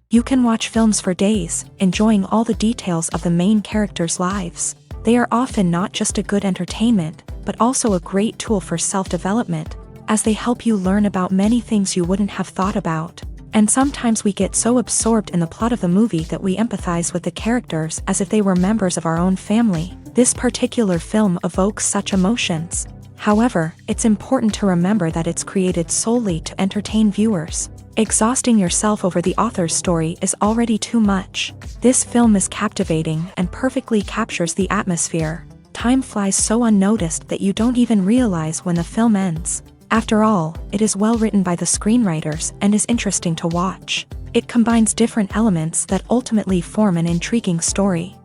You can watch films for days, enjoying all the details of the main characters' lives. They are often not just a good entertainment, but also a great tool for self-development, as they help you learn about many things you wouldn't have thought about. And sometimes we get so absorbed in the plot of the movie that we empathize with the characters as if they were members of our own family. This particular film evokes such emotions. However, it's important to remember that it's created solely to entertain viewers. Exhausting yourself over the author's story is already too much. This film is captivating and perfectly captures the atmosphere. Time flies so unnoticed that you don't even realize when the film ends. After all, it is well written by the screenwriters and is interesting to watch. It combines different elements that ultimately form an intriguing story.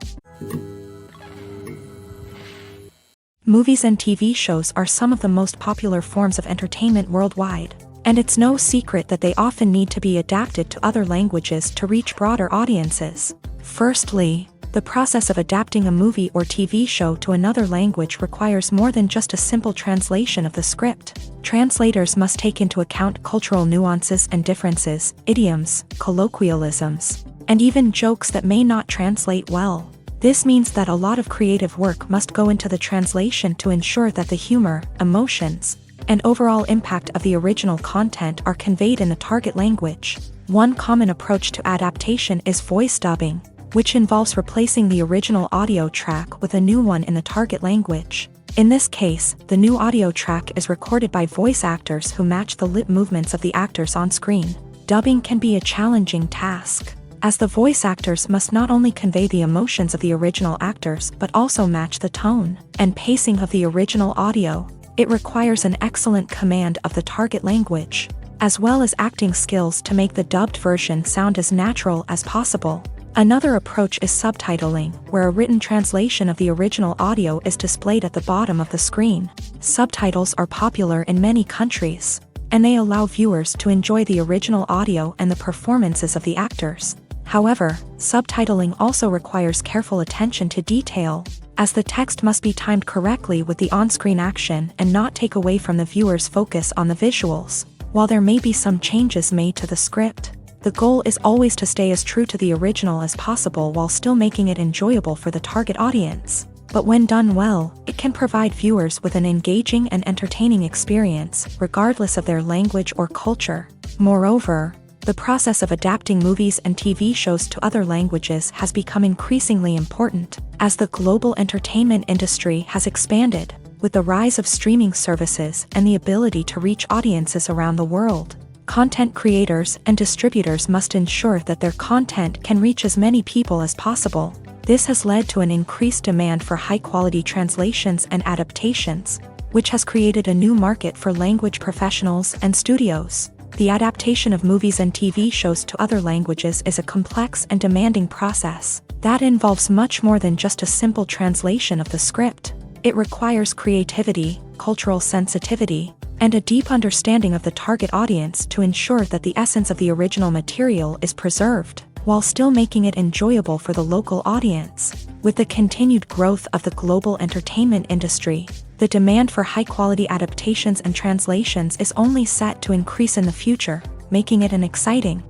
Movies and TV shows are some of the most popular forms of entertainment worldwide, and it's no secret that they often need to be adapted to other languages to reach broader audiences. Firstly, the process of adapting a movie or TV show to another language requires more than just a simple translation of the script. Translators must take into account cultural nuances and differences, idioms, colloquialisms, and even jokes that may not translate well. This means that a lot of creative work must go into the translation to ensure that the humor, emotions, and overall impact of the original content are conveyed in the target language. One common approach to adaptation is voice dubbing, which involves replacing the original audio track with a new one in the target language. In this case, the new audio track is recorded by voice actors who match the lip movements of the actors on screen. Dubbing can be a challenging task, as the voice actors must not only convey the emotions of the original actors but also match the tone and pacing of the original audio. It requires an excellent command of the target language, as well as acting skills to make the dubbed version sound as natural as possible. Another approach is subtitling, where a written translation of the original audio is displayed at the bottom of the screen. Subtitles are popular in many countries, and they allow viewers to enjoy the original audio and the performances of the actors. However, subtitling also requires careful attention to detail, as the text must be timed correctly with the on-screen action and not take away from the viewer's focus on the visuals. While there may be some changes made to the script, the goal is always to stay as true to the original as possible while still making it enjoyable for the target audience. But when done well, it can provide viewers with an engaging and entertaining experience, regardless of their language or culture. Moreover, the process of adapting movies and TV shows to other languages has become increasingly important, as the global entertainment industry has expanded, with the rise of streaming services and the ability to reach audiences around the world. Content creators and distributors must ensure that their content can reach as many people as possible. This has led to an increased demand for high-quality translations and adaptations, which has created a new market for language professionals and studios. The adaptation of movies and TV shows to other languages is a complex and demanding process that involves much more than just a simple translation of the script. It requires creativity, cultural sensitivity, and a deep understanding of the target audience to ensure that the essence of the original material is preserved, while still making it enjoyable for the local audience. With the continued growth of the global entertainment industry, the demand for high-quality adaptations and translations is only set to increase in the future, making it an exciting.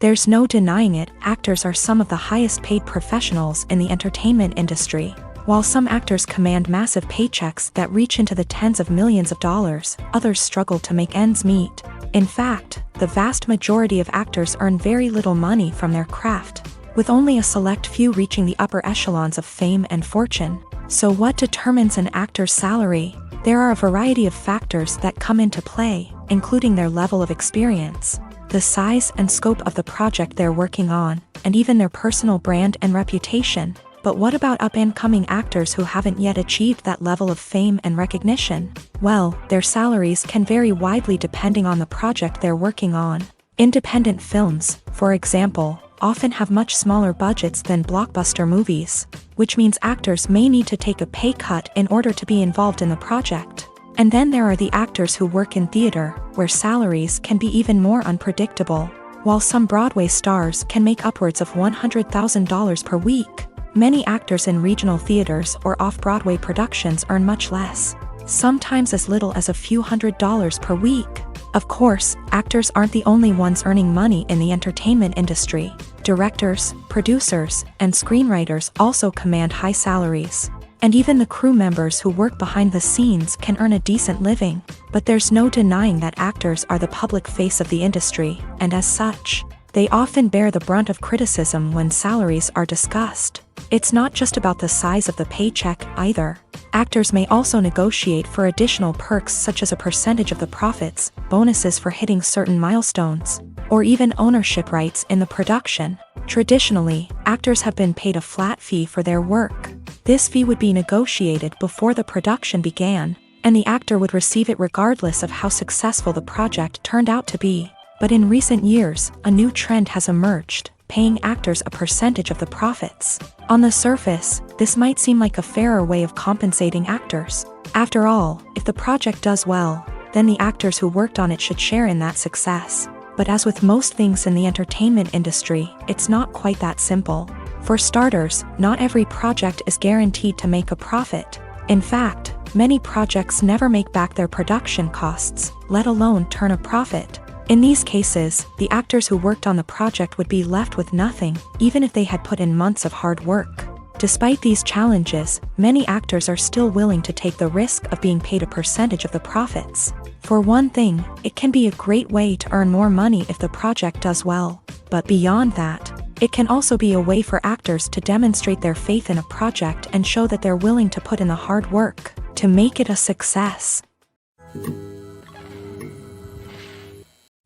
There's no denying it, actors are some of the highest-paid professionals in the entertainment industry. While some actors command massive paychecks that reach into the tens of millions of dollars, others struggle to make ends meet. In fact, the vast majority of actors earn very little money from their craft, with only a select few reaching the upper echelons of fame and fortune. So what determines an actor's salary? There are a variety of factors that come into play, including their level of experience, the size and scope of the project they're working on, and even their personal brand and reputation. But what about up-and-coming actors who haven't yet achieved that level of fame and recognition? Well, their salaries can vary widely depending on the project they're working on. Independent films, for example, often have much smaller budgets than blockbuster movies, which means actors may need to take a pay cut in order to be involved in the project. And then there are the actors who work in theater, where salaries can be even more unpredictable. While some Broadway stars can make upwards of $100,000 per week, many actors in regional theaters or off-Broadway productions earn much less, sometimes as little as a few $100s per week. Of course, actors aren't the only ones earning money in the entertainment industry. Directors, producers, and screenwriters also command high salaries. And even the crew members who work behind the scenes can earn a decent living. But there's no denying that actors are the public face of the industry, and as such, they often bear the brunt of criticism when salaries are discussed. It's not just about the size of the paycheck, either. Actors may also negotiate for additional perks such as a percentage of the profits, bonuses for hitting certain milestones, or even ownership rights in the production. Traditionally, actors have been paid a flat fee for their work. This fee would be negotiated before the production began, and the actor would receive it regardless of how successful the project turned out to be. But in recent years, a new trend has emerged, paying actors a percentage of the profits. On the surface, this might seem like a fairer way of compensating actors. After all, if the project does well, then the actors who worked on it should share in that success. But as with most things in the entertainment industry, it's not quite that simple. For starters, not every project is guaranteed to make a profit. In fact, many projects never make back their production costs, let alone turn a profit. In these cases, the actors who worked on the project would be left with nothing, even if they had put in months of hard work. Despite these challenges, many actors are still willing to take the risk of being paid a percentage of the profits. For one thing, it can be a great way to earn more money if the project does well. But beyond that, it can also be a way for actors to demonstrate their faith in a project and show that they're willing to put in the hard work to make it a success.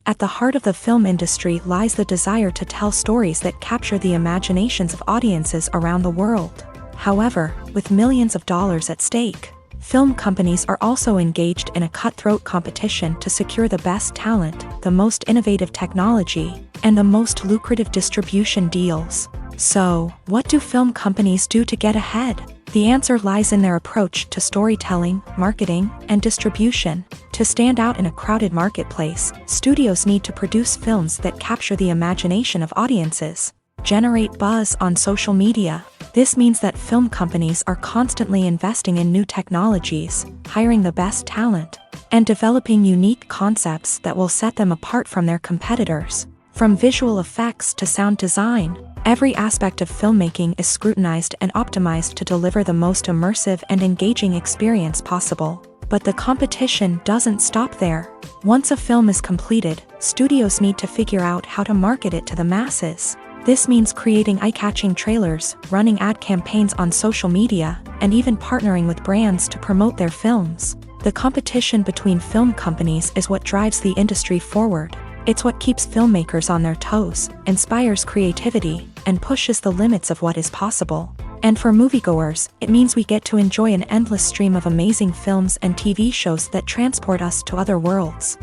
At the heart of the film industry lies the desire to tell stories that capture the imaginations of audiences around the world. However, with millions of dollars at stake, film companies are also engaged in a cutthroat competition to secure the best talent, the most innovative technology, and the most lucrative distribution deals. So, what do film companies do to get ahead? The answer lies in their approach to storytelling, marketing, and distribution. To stand out in a crowded marketplace, studios need to produce films that capture the imagination of audiences, generate buzz on social media. This means that film companies are constantly investing in new technologies, hiring the best talent, and developing unique concepts that will set them apart from their competitors. From visual effects to sound design, every aspect of filmmaking is scrutinized and optimized to deliver the most immersive and engaging experience possible. But the competition doesn't stop there. Once a film is completed, studios need to figure out how to market it to the masses. This means creating eye-catching trailers, running ad campaigns on social media, and even partnering with brands to promote their films. The competition between film companies is what drives the industry forward. It's what keeps filmmakers on their toes, inspires creativity, and pushes the limits of what is possible. And for moviegoers, it means we get to enjoy an endless stream of amazing films and TV shows that transport us to other worlds.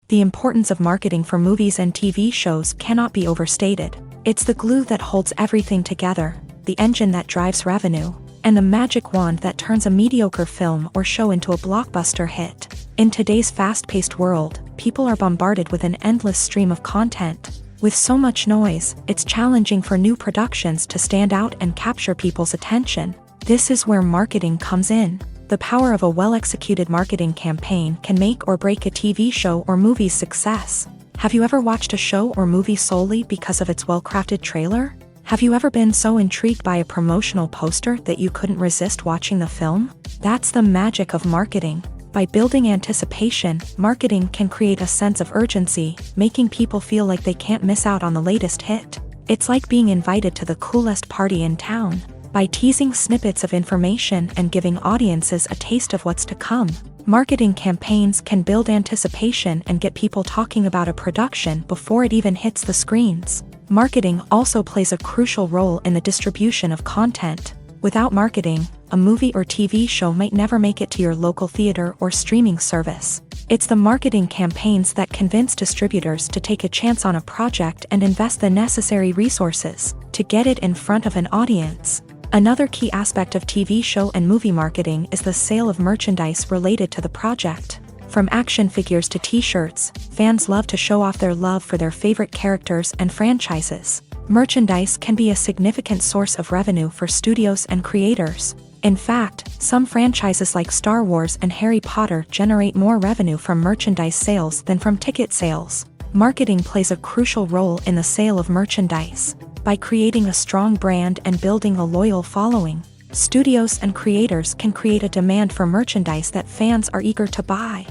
The importance of marketing for movies and TV shows cannot be overstated. It's the glue that holds everything together, the engine that drives revenue, and the magic wand that turns a mediocre film or show into a blockbuster hit. In today's fast-paced world, people are bombarded with an endless stream of content. With so much noise, it's challenging for new productions to stand out and capture people's attention. This is where marketing comes in. The power of a well-executed marketing campaign can make or break a TV show or movie's success. Have you ever watched a show or movie solely because of its well-crafted trailer? Have you ever been so intrigued by a promotional poster that you couldn't resist watching the film? That's the magic of marketing. By building anticipation, marketing can create a sense of urgency, making people feel like they can't miss out on the latest hit. It's like being invited to the coolest party in town. By teasing snippets of information and giving audiences a taste of what's to come, marketing campaigns can build anticipation and get people talking about a production before it even hits the screens. Marketing also plays a crucial role in the distribution of content. Without marketing, a movie or TV show might never make it to your local theater or streaming service. It's the marketing campaigns that convince distributors to take a chance on a project and invest the necessary resources to get it in front of an audience. Another key aspect of TV show and movie marketing is the sale of merchandise related to the project. From action figures to t-shirts, fans love to show off their love for their favorite characters and franchises. Merchandise can be a significant source of revenue for studios and creators. In fact, some franchises like Star Wars and Harry Potter generate more revenue from merchandise sales than from ticket sales. Marketing plays a crucial role in the sale of merchandise. By creating a strong brand and building a loyal following, studios and creators can create a demand for merchandise that fans are eager to buy.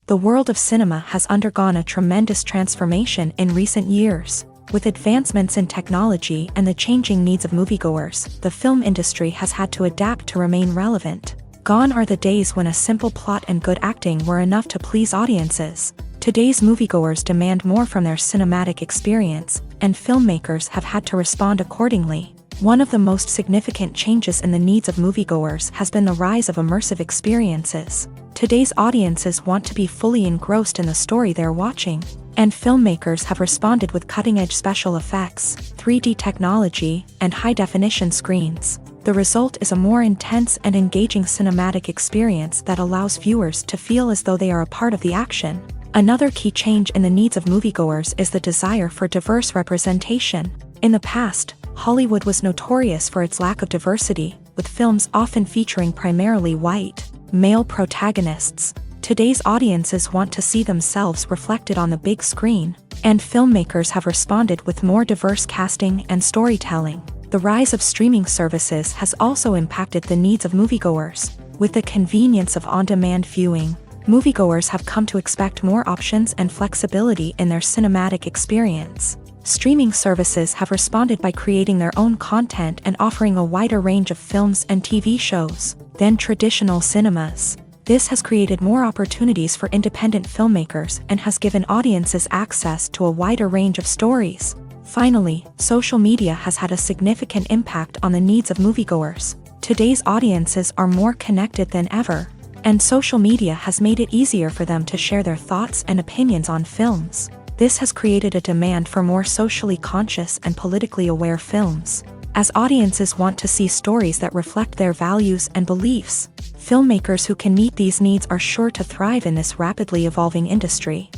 The world of cinema has undergone a tremendous transformation in recent years. With advancements in technology and the changing needs of moviegoers, the film industry has had to adapt to remain relevant. Gone are the days when a simple plot and good acting were enough to please audiences. Today's moviegoers demand more from their cinematic experience, and filmmakers have had to respond accordingly. One of the most significant changes in the needs of moviegoers has been the rise of immersive experiences. Today's audiences want to be fully engrossed in the story they're watching, and filmmakers have responded with cutting-edge special effects, 3D technology, and high-definition screens. The result is a more intense and engaging cinematic experience that allows viewers to feel as though they are a part of the action. Another key change in the needs of moviegoers is the desire for diverse representation. In the past, Hollywood was notorious for its lack of diversity, with films often featuring primarily white, male protagonists. Today's audiences want to see themselves reflected on the big screen, and filmmakers have responded with more diverse casting and storytelling. The rise of streaming services has also impacted the needs of moviegoers. With the convenience of on-demand viewing, moviegoers have come to expect more options and flexibility in their cinematic experience. Streaming services have responded by creating their own content and offering a wider range of films and TV shows than traditional cinemas. This has created more opportunities for independent filmmakers and has given audiences access to a wider range of stories. Finally, social media has had a significant impact on the needs of moviegoers. Today's audiences are more connected than ever, and social media has made it easier for them to share their thoughts and opinions on films. This has created a demand for more socially conscious and politically aware films. As audiences want to see stories that reflect their values and beliefs, filmmakers who can meet these needs are sure to thrive in this rapidly evolving industry.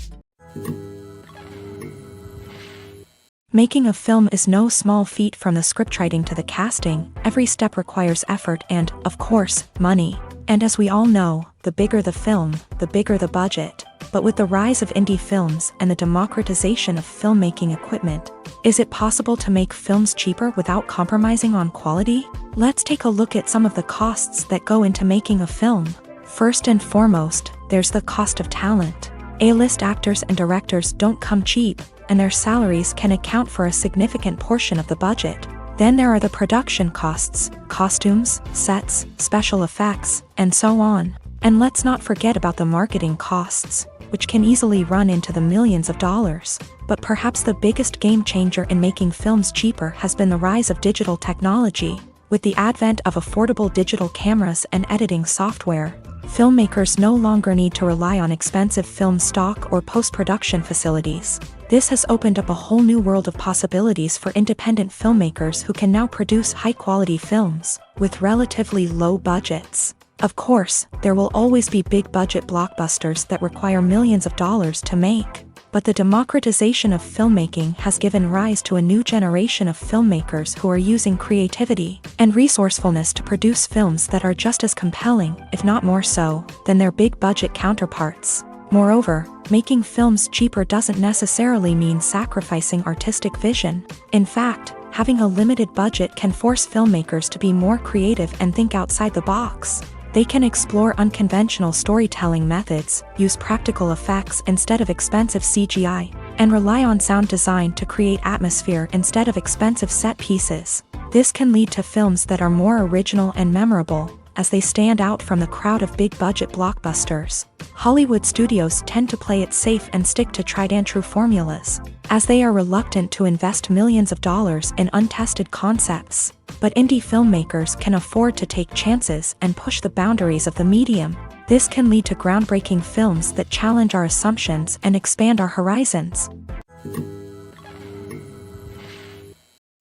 Making a film is no small feat. From the scriptwriting to the casting, every step requires effort and, of course, money. And as we all know, the bigger the film, the bigger the budget. But with the rise of indie films and the democratization of filmmaking equipment, is it possible to make films cheaper without compromising on quality? Let's take a look at some of the costs that go into making a film. First and foremost, there's the cost of talent. A-list actors and directors don't come cheap, and their salaries can account for a significant portion of the budget. Then there are the production costs, costumes, sets, special effects, and so on. And let's not forget about the marketing costs, which can easily run into the millions of dollars. But perhaps the biggest game changer in making films cheaper has been the rise of digital technology. With the advent of affordable digital cameras and editing software, filmmakers no longer need to rely on expensive film stock or post-production facilities. This has opened up a whole new world of possibilities for independent filmmakers who can now produce high-quality films with relatively low budgets. Of course, there will always be big-budget blockbusters that require millions of dollars to make. But the democratization of filmmaking has given rise to a new generation of filmmakers who are using creativity and resourcefulness to produce films that are just as compelling, if not more so, than their big-budget counterparts. Moreover, making films cheaper doesn't necessarily mean sacrificing artistic vision. In fact, having a limited budget can force filmmakers to be more creative and think outside the box. They can explore unconventional storytelling methods, use practical effects instead of expensive CGI, and rely on sound design to create atmosphere instead of expensive set pieces. This can lead to films that are more original and memorable, as they stand out from the crowd of big-budget blockbusters. Hollywood studios tend to play it safe and stick to tried-and-true formulas, as they are reluctant to invest millions of dollars in untested concepts. But indie filmmakers can afford to take chances and push the boundaries of the medium. This can lead to groundbreaking films that challenge our assumptions and expand our horizons.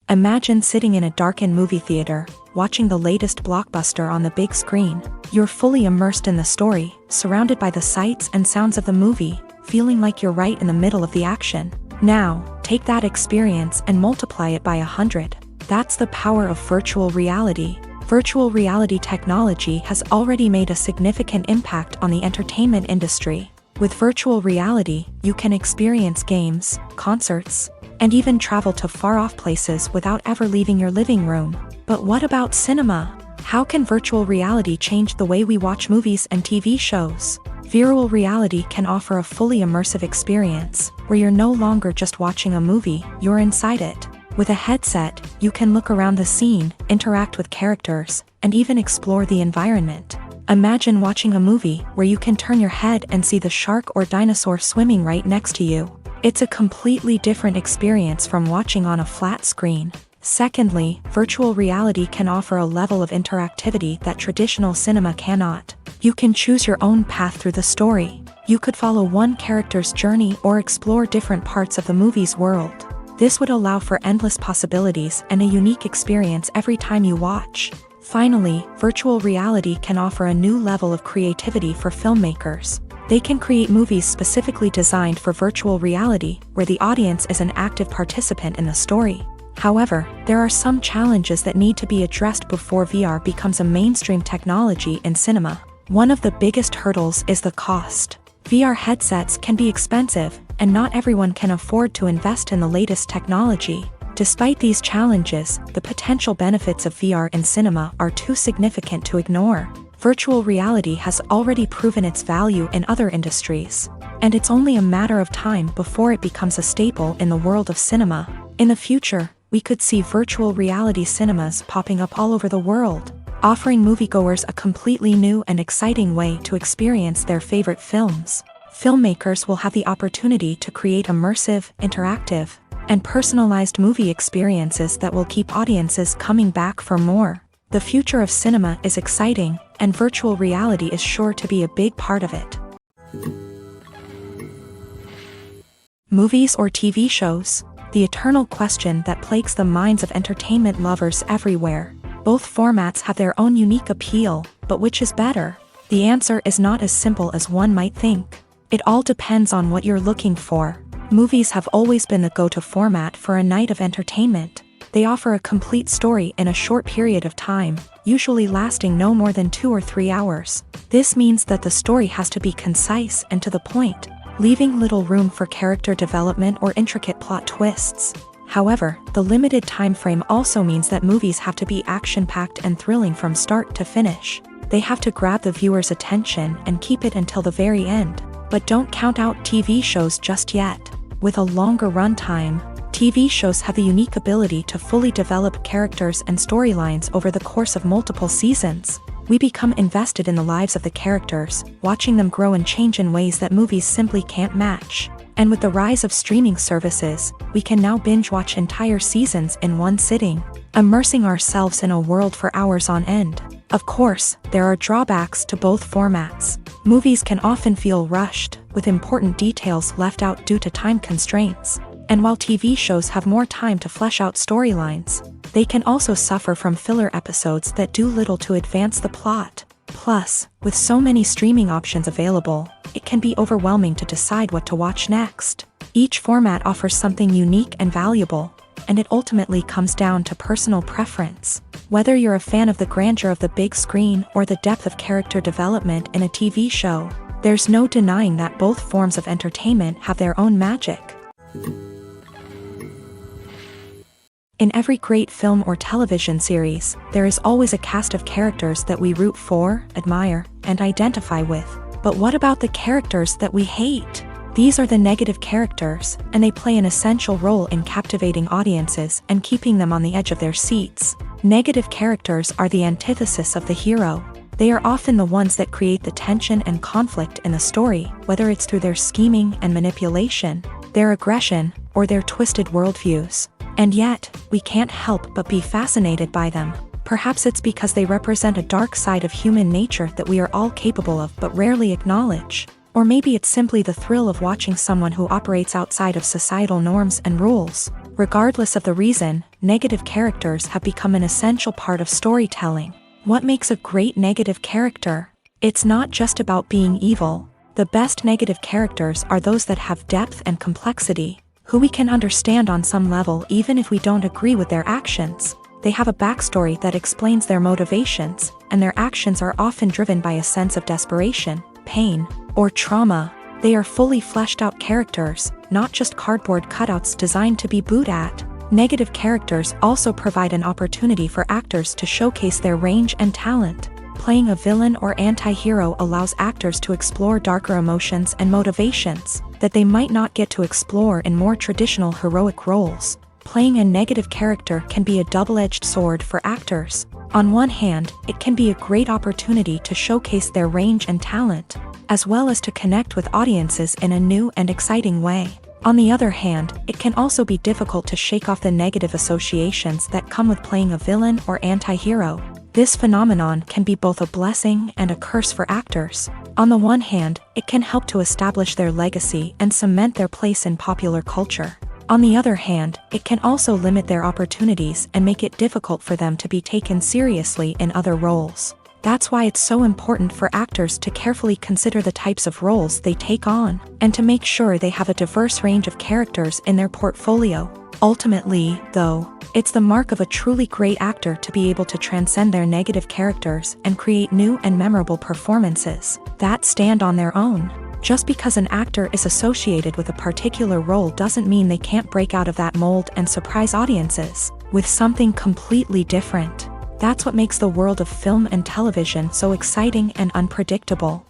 Imagine sitting in a darkened movie theater, watching the latest blockbuster on the big screen. You're fully immersed in the story, surrounded by the sights and sounds of the movie, feeling like you're right in the middle of the action. Now, take that experience and multiply it by 100. that's the power of virtual reality. Virtual reality technology has already made a significant impact on the entertainment industry. With virtual reality, you can experience games, concerts, and even travel to far-off places without ever leaving your living room. But what about cinema? How can virtual reality change the way we watch movies and TV shows? Virtual reality can offer a fully immersive experience, where you're no longer just watching a movie, you're inside it. With a headset, you can look around the scene, interact with characters, and even explore the environment. Imagine watching a movie where you can turn your head and see the shark or dinosaur swimming right next to you. It's a completely different experience from watching on a flat screen. Secondly, virtual reality can offer a level of interactivity that traditional cinema cannot. You can choose your own path through the story. You could follow one character's journey or explore different parts of the movie's world. This would allow for endless possibilities and a unique experience every time you watch. Finally, virtual reality can offer a new level of creativity for filmmakers. They can create movies specifically designed for virtual reality, where the audience is an active participant in the story. However, there are some challenges that need to be addressed before VR becomes a mainstream technology in cinema. One of the biggest hurdles is the cost. VR headsets can be expensive, and not everyone can afford to invest in the latest technology. Despite these challenges, the potential benefits of VR in cinema are too significant to ignore. Virtual reality has already proven its value in other industries, and it's only a matter of time before it becomes a staple in the world of cinema. In the future, we could see virtual reality cinemas popping up all over the world, offering moviegoers a completely new and exciting way to experience their favorite films. Filmmakers will have the opportunity to create immersive, interactive, and personalized movie experiences that will keep audiences coming back for more. The future of cinema is exciting, and virtual reality is sure to be a big part of it. Movies or TV shows? The eternal question that plagues the minds of entertainment lovers everywhere. Both formats have their own unique appeal, but which is better? The answer is not as simple as one might think. It all depends on what you're looking for. Movies have always been the go-to format for a night of entertainment. They offer a complete story in a short period of time, usually lasting no more than 2 or 3 hours. This means that the story has to be concise and to the point, leaving little room for character development or intricate plot twists. However, the limited time frame also means that movies have to be action-packed and thrilling from start to finish. They have to grab the viewer's attention and keep it until the very end. But don't count out TV shows just yet. With a longer runtime, TV shows have the unique ability to fully develop characters and storylines over the course of multiple seasons. We become invested in the lives of the characters, watching them grow and change in ways that movies simply can't match. And with the rise of streaming services, we can now binge-watch entire seasons in one sitting, immersing ourselves in a world for hours on end. Of course, there are drawbacks to both formats. Movies can often feel rushed, with important details left out due to time constraints. And while TV shows have more time to flesh out storylines, they can also suffer from filler episodes that do little to advance the plot. Plus, with so many streaming options available, it can be overwhelming to decide what to watch next. Each format offers something unique and valuable, and it ultimately comes down to personal preference. Whether you're a fan of the grandeur of the big screen or the depth of character development in a TV show, there's no denying that both forms of entertainment have their own magic. In every great film or television series, there is always a cast of characters that we root for, admire, and identify with. But what about the characters that we hate? These are the negative characters, and they play an essential role in captivating audiences and keeping them on the edge of their seats. Negative characters are the antithesis of the hero. They are often the ones that create the tension and conflict in the story, whether it's through their scheming and manipulation, their aggression, or their twisted worldviews. And yet, we can't help but be fascinated by them. Perhaps it's because they represent a dark side of human nature that we are all capable of but rarely acknowledge. Or maybe it's simply the thrill of watching someone who operates outside of societal norms and rules. Regardless of the reason, negative characters have become an essential part of storytelling. What makes a great negative character? It's not just about being evil. The best negative characters are those that have depth and complexity, who we can understand on some level even if we don't agree with their actions. They have a backstory that explains their motivations, and their actions are often driven by a sense of desperation, pain, or trauma. They are fully fleshed out characters, not just cardboard cutouts designed to be booed at. Negative characters also provide an opportunity for actors to showcase their range and talent. Playing a villain or anti-hero allows actors to explore darker emotions and motivations that they might not get to explore in more traditional heroic roles. Playing a negative character can be a double-edged sword for actors. On one hand, it can be a great opportunity to showcase their range and talent, as well as to connect with audiences in a new and exciting way. On the other hand, it can also be difficult to shake off the negative associations that come with playing a villain or anti-hero. This phenomenon can be both a blessing and a curse for actors. On the one hand, it can help to establish their legacy and cement their place in popular culture. On the other hand, it can also limit their opportunities and make it difficult for them to be taken seriously in other roles. That's why it's so important for actors to carefully consider the types of roles they take on, and to make sure they have a diverse range of characters in their portfolio. Ultimately, though, it's the mark of a truly great actor to be able to transcend their negative characters and create new and memorable performances that stand on their own. Just because an actor is associated with a particular role doesn't mean they can't break out of that mold and surprise audiences with something completely different. That's what makes the world of film and television so exciting and unpredictable.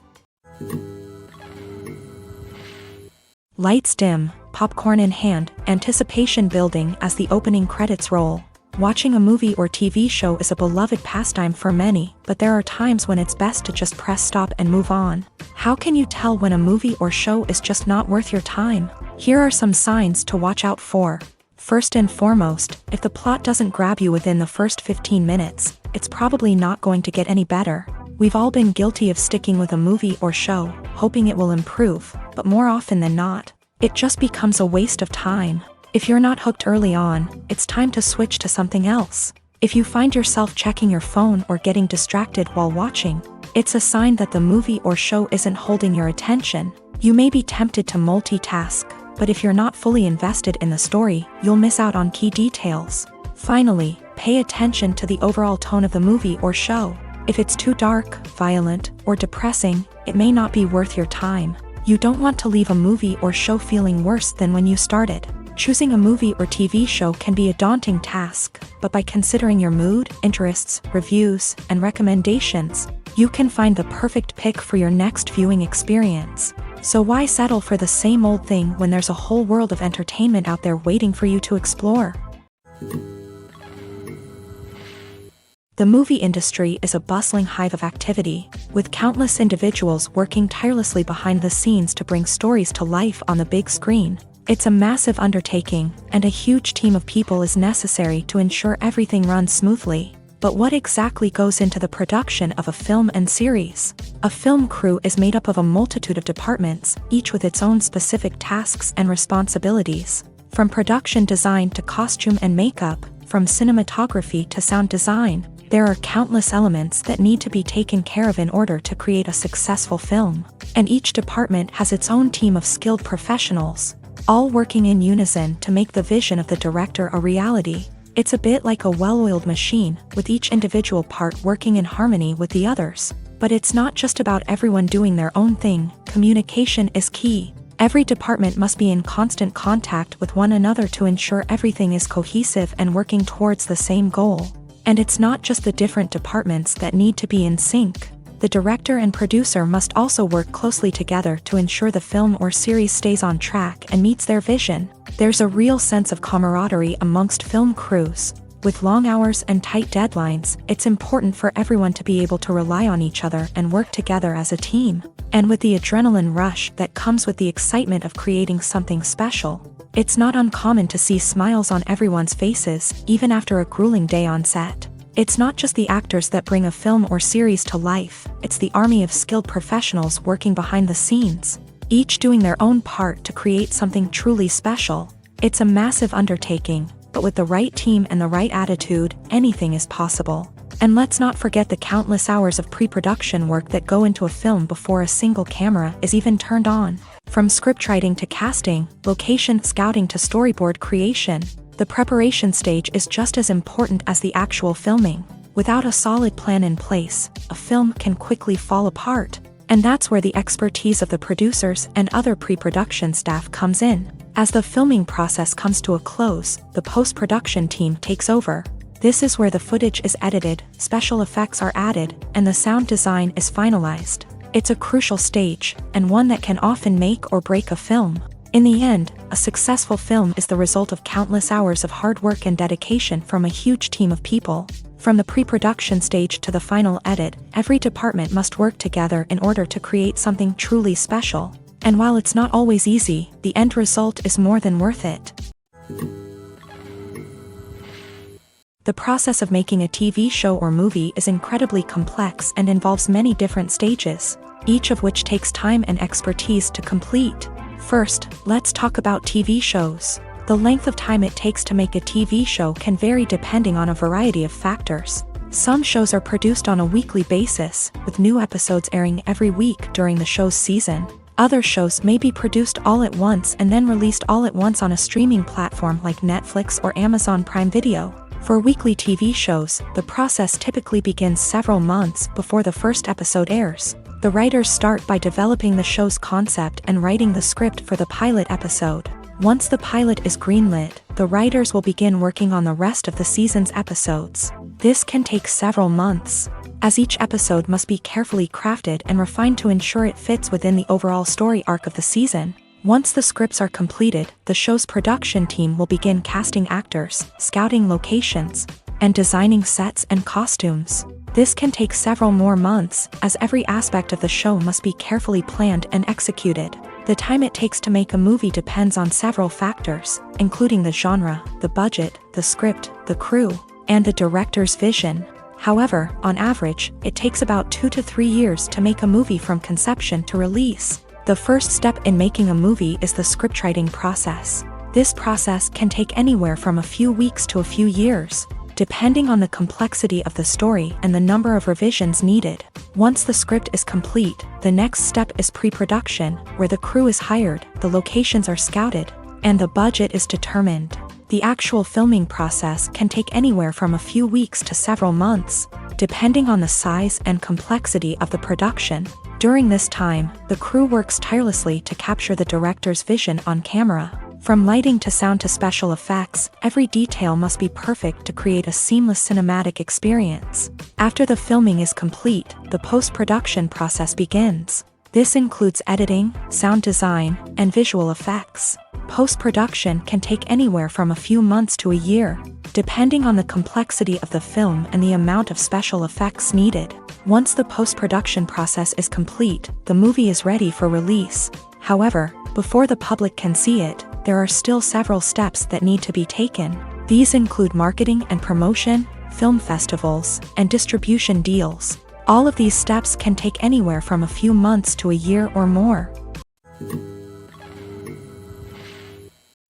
Lights dim, popcorn in hand, anticipation building as the opening credits roll. Watching a movie or TV show is a beloved pastime for many, but there are times when it's best to just press stop and move on. How can you tell when a movie or show is just not worth your time? Here are some signs to watch out for. First and foremost, if the plot doesn't grab you within the first 15 minutes, it's probably not going to get any better. We've all been guilty of sticking with a movie or show, hoping it will improve, but more often than not, it just becomes a waste of time. If you're not hooked early on, it's time to switch to something else. If you find yourself checking your phone or getting distracted while watching, it's a sign that the movie or show isn't holding your attention. You may be tempted to multitask, but if you're not fully invested in the story, you'll miss out on key details. Finally, pay attention to the overall tone of the movie or show. If it's too dark, violent, or depressing, it may not be worth your time. You don't want to leave a movie or show feeling worse than when you started. Choosing a movie or TV show can be a daunting task, but by considering your mood, interests, reviews, and recommendations, you can find the perfect pick for your next viewing experience. So why settle for the same old thing when there's a whole world of entertainment out there waiting for you to explore? The movie industry is a bustling hive of activity, with countless individuals working tirelessly behind the scenes to bring stories to life on the big screen. It's a massive undertaking, and a huge team of people is necessary to ensure everything runs smoothly. But what exactly goes into the production of a film and series? A film crew is made up of a multitude of departments, each with its own specific tasks and responsibilities. From production design to costume and makeup, from cinematography to sound design, there are countless elements that need to be taken care of in order to create a successful film. And each department has its own team of skilled professionals, all working in unison to make the vision of the director a reality. It's a bit like a well-oiled machine, with each individual part working in harmony with the others. But it's not just about everyone doing their own thing. Communication is key. Every department must be in constant contact with one another to ensure everything is cohesive and working towards the same goal. And it's not just the different departments that need to be in sync. The director and producer must also work closely together to ensure the film or series stays on track and meets their vision. There's a real sense of camaraderie amongst film crews. With long hours and tight deadlines, it's important for everyone to be able to rely on each other and work together as a team. And with the adrenaline rush that comes with the excitement of creating something special, it's not uncommon to see smiles on everyone's faces, even after a grueling day on set. It's not just the actors that bring a film or series to life, it's the army of skilled professionals working behind the scenes, each doing their own part to create something truly special. It's a massive undertaking, but with the right team and the right attitude, anything is possible. And let's not forget the countless hours of pre-production work that go into a film before a single camera is even turned on. From scriptwriting to casting, location scouting to storyboard creation, The preparation stage is just as important as the actual filming. Without a solid plan in place, a film can quickly fall apart. And that's where the expertise of the producers and other pre-production staff comes in. As the filming process comes to a close, the post-production team takes over. This is where the footage is edited, special effects are added, and the sound design is finalized. It's a crucial stage, and one that can often make or break a film. In the end, a successful film is the result of countless hours of hard work and dedication from a huge team of people. From the pre-production stage to the final edit, every department must work together in order to create something truly special. And while it's not always easy, the end result is more than worth it. The process of making a TV show or movie is incredibly complex and involves many different stages, each of which takes time and expertise to complete. First, let's talk about TV shows. The length of time it takes to make a TV show can vary depending on a variety of factors. Some shows are produced on a weekly basis, with new episodes airing every week during the show's season. Other shows may be produced all at once and then released all at once on a streaming platform like Netflix or Amazon Prime Video. For weekly TV shows, the process typically begins several months before the first episode airs. The writers start by developing the show's concept and writing the script for the pilot episode. Once the pilot is greenlit, the writers will begin working on the rest of the season's episodes. This can take several months, as each episode must be carefully crafted and refined to ensure it fits within the overall story arc of the season. Once the scripts are completed, the show's production team will begin casting actors, scouting locations, and designing sets and costumes. This can take several more months, as every aspect of the show must be carefully planned and executed. The time it takes to make a movie depends on several factors, including the genre, the budget, the script, the crew, and the director's vision. However, on average, it takes about 2 to 3 years to make a movie from conception to release. The first step in making a movie is the scriptwriting process. This process can take anywhere from a few weeks to a few years, depending on the complexity of the story and the number of revisions needed. Once the script is complete, the next step is pre-production, where the crew is hired, the locations are scouted, and the budget is determined. The actual filming process can take anywhere from a few weeks to several months, depending on the size and complexity of the production. During this time, the crew works tirelessly to capture the director's vision on camera. From lighting to sound to special effects, every detail must be perfect to create a seamless cinematic experience. After the filming is complete, the post-production process begins. This includes editing, sound design, and visual effects. Post-production can take anywhere from a few months to a year, depending on the complexity of the film and the amount of special effects needed. Once the post-production process is complete, the movie is ready for release. However, before the public can see it, there are still several steps that need to be taken. These include marketing and promotion, film festivals, and distribution deals. All of these steps can take anywhere from a few months to a year or more.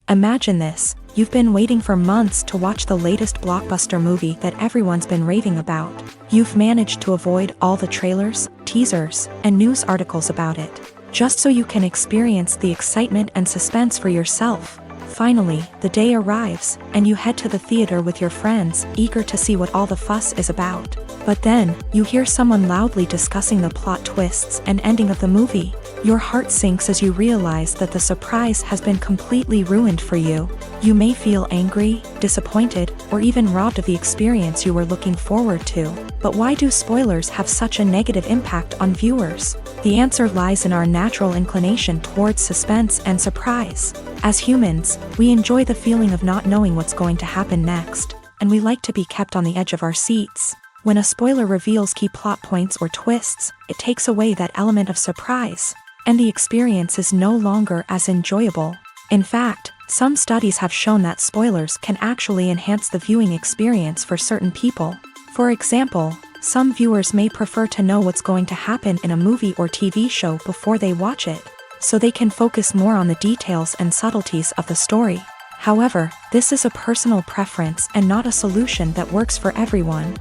Imagine this: you've been waiting for months to watch the latest blockbuster movie that everyone's been raving about. You've managed to avoid all the trailers, teasers, and news articles about it, just so you can experience the excitement and suspense for yourself. Finally, the day arrives, and you head to the theater with your friends, eager to see what all the fuss is about. But then, you hear someone loudly discussing the plot twists and ending of the movie. Your heart sinks as you realize that the surprise has been completely ruined for you. You may feel angry, disappointed, or even robbed of the experience you were looking forward to. But why do spoilers have such a negative impact on viewers? The answer lies in our natural inclination towards suspense and surprise. As humans, we enjoy the feeling of not knowing what's going to happen next, and we like to be kept on the edge of our seats. When a spoiler reveals key plot points or twists, it takes away that element of surprise, and the experience is no longer as enjoyable. In fact, some studies have shown that spoilers can actually enhance the viewing experience for certain people. For example, some viewers may prefer to know what's going to happen in a movie or TV show before they watch it, so they can focus more on the details and subtleties of the story. However, this is a personal preference and not a solution that works for everyone.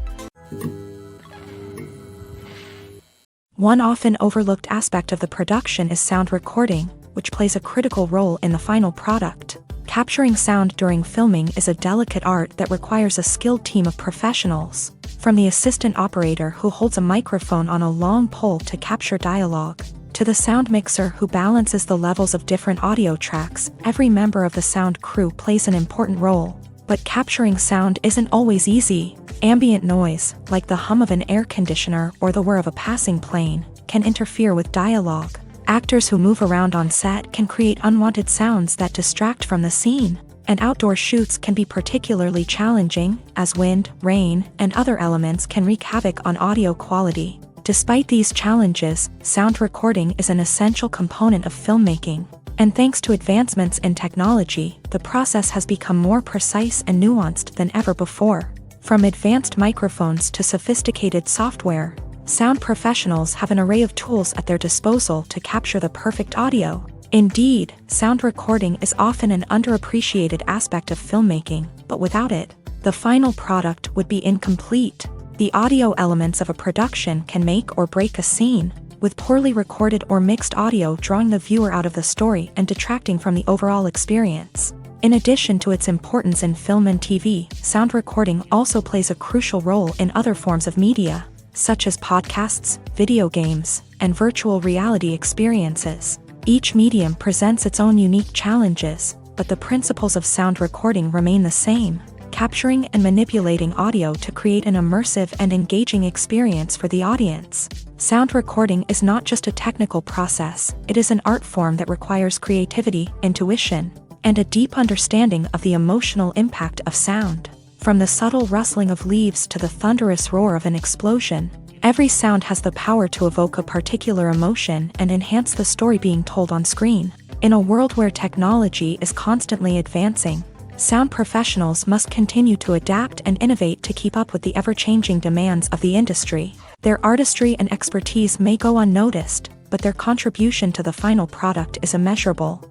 One often overlooked aspect of the production is sound recording, which plays a critical role in the final product. Capturing sound during filming is a delicate art that requires a skilled team of professionals. From the assistant operator who holds a microphone on a long pole to capture dialogue, to the sound mixer who balances the levels of different audio tracks, every member of the sound crew plays an important role. But capturing sound isn't always easy. Ambient noise, like the hum of an air conditioner or the whir of a passing plane, can interfere with dialogue. Actors who move around on set can create unwanted sounds that distract from the scene. And outdoor shoots can be particularly challenging, as wind, rain, and other elements can wreak havoc on audio quality. Despite these challenges, sound recording is an essential component of filmmaking. And thanks to advancements in technology, the process has become more precise and nuanced than ever before. From advanced microphones to sophisticated software, sound professionals have an array of tools at their disposal to capture the perfect audio. Indeed, sound recording is often an underappreciated aspect of filmmaking, but without it, the final product would be incomplete. The audio elements of a production can make or break a scene, with poorly recorded or mixed audio drawing the viewer out of the story and detracting from the overall experience. In addition to its importance in film and TV, sound recording also plays a crucial role in other forms of media, such as podcasts, video games, and virtual reality experiences. Each medium presents its own unique challenges, but the principles of sound recording remain the same: capturing and manipulating audio to create an immersive and engaging experience for the audience. Sound recording is not just a technical process, it is an art form that requires creativity, intuition, and a deep understanding of the emotional impact of sound. From the subtle rustling of leaves to the thunderous roar of an explosion, every sound has the power to evoke a particular emotion and enhance the story being told on screen. In a world where technology is constantly advancing, sound professionals must continue to adapt and innovate to keep up with the ever-changing demands of the industry. Their artistry and expertise may go unnoticed, but their contribution to the final product is immeasurable.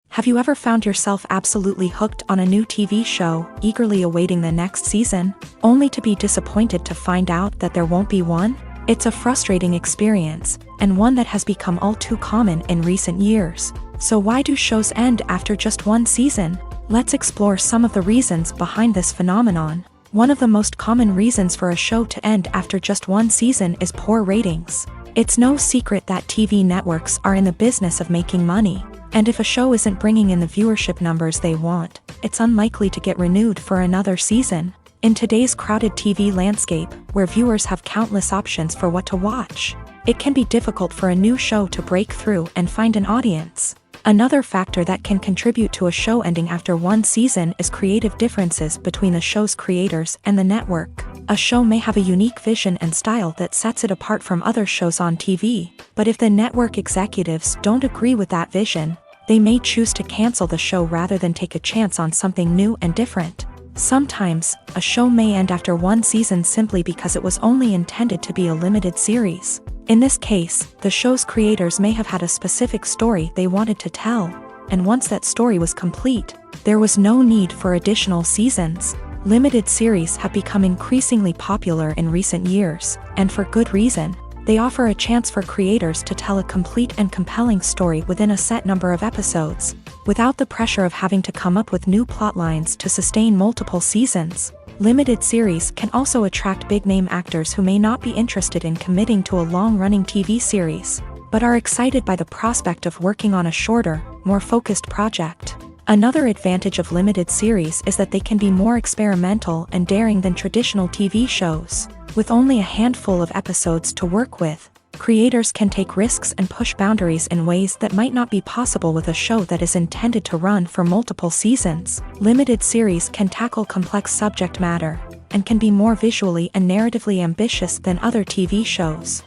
Have you ever found yourself absolutely hooked on a new TV show, eagerly awaiting the next season, only to be disappointed to find out that there won't be one? It's a frustrating experience, and one that has become all too common in recent years. So why do shows end after just one season? Let's explore some of the reasons behind this phenomenon. One of the most common reasons for a show to end after just one season is poor ratings. It's no secret that TV networks are in the business of making money. And if a show isn't bringing in the viewership numbers they want, it's unlikely to get renewed for another season. In today's crowded TV landscape, where viewers have countless options for what to watch, it can be difficult for a new show to break through and find an audience. Another factor that can contribute to a show ending after one season is creative differences between the show's creators and the network. A show may have a unique vision and style that sets it apart from other shows on TV, but if the network executives don't agree with that vision, they may choose to cancel the show rather than take a chance on something new and different. Sometimes, a show may end after one season simply because it was only intended to be a limited series. In this case, the show's creators may have had a specific story they wanted to tell, and once that story was complete, there was no need for additional seasons. Limited series have become increasingly popular in recent years, and for good reason. They offer a chance for creators to tell a complete and compelling story within a set number of episodes, without the pressure of having to come up with new plotlines to sustain multiple seasons. Limited series can also attract big-name actors who may not be interested in committing to a long-running TV series, but are excited by the prospect of working on a shorter, more focused project. Another advantage of limited series is that they can be more experimental and daring than traditional TV shows. With only a handful of episodes to work with, creators can take risks and push boundaries in ways that might not be possible with a show that is intended to run for multiple seasons. Limited series can tackle complex subject matter, and can be more visually and narratively ambitious than other TV shows.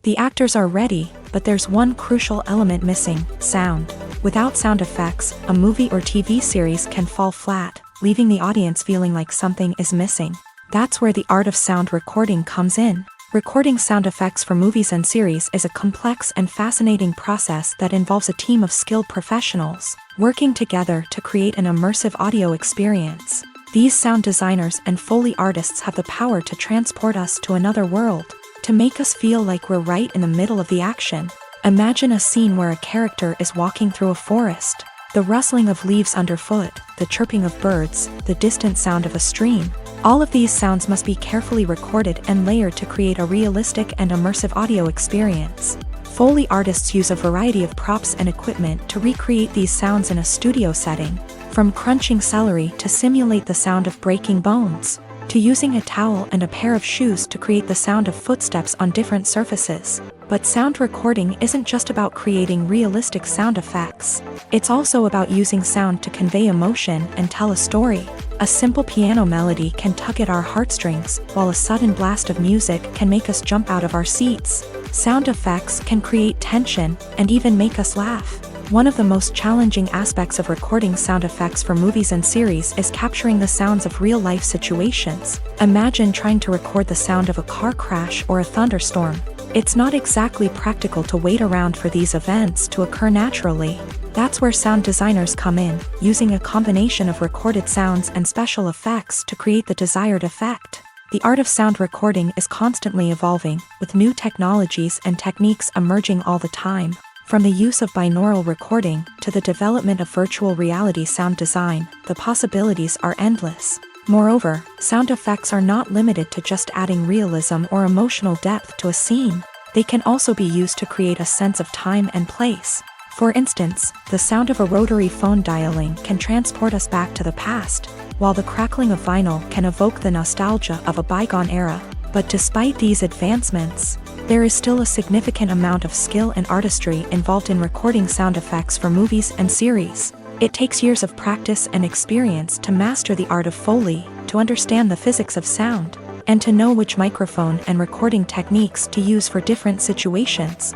The actors are ready, but there's one crucial element missing: sound. Without sound effects, a movie or TV series can fall flat, leaving the audience feeling like something is missing. That's where the art of sound recording comes in. Recording sound effects for movies and series is a complex and fascinating process that involves a team of skilled professionals working together to create an immersive audio experience. These sound designers and Foley artists have the power to transport us to another world, to make us feel like we're right in the middle of the action. Imagine a scene where a character is walking through a forest. The rustling of leaves underfoot, the chirping of birds, the distant sound of a stream. All of these sounds must be carefully recorded and layered to create a realistic and immersive audio experience. Foley artists use a variety of props and equipment to recreate these sounds in a studio setting, from crunching celery to simulate the sound of breaking bones, to using a towel and a pair of shoes to create the sound of footsteps on different surfaces. But sound recording isn't just about creating realistic sound effects. It's also about using sound to convey emotion and tell a story. A simple piano melody can tug at our heartstrings, while a sudden blast of music can make us jump out of our seats. Sound effects can create tension and even make us laugh. One of the most challenging aspects of recording sound effects for movies and series is capturing the sounds of real-life situations. Imagine trying to record the sound of a car crash or a thunderstorm. It's not exactly practical to wait around for these events to occur naturally. That's where sound designers come in, using a combination of recorded sounds and special effects to create the desired effect. The art of sound recording is constantly evolving, with new technologies and techniques emerging all the time. From the use of binaural recording to the development of virtual reality sound design, the possibilities are endless. Moreover, sound effects are not limited to just adding realism or emotional depth to a scene. They can also be used to create a sense of time and place. For instance, the sound of a rotary phone dialing can transport us back to the past, while the crackling of vinyl can evoke the nostalgia of a bygone era. But despite these advancements, there is still a significant amount of skill and artistry involved in recording sound effects for movies and series. It takes years of practice and experience to master the art of Foley, to understand the physics of sound, and to know which microphone and recording techniques to use for different situations.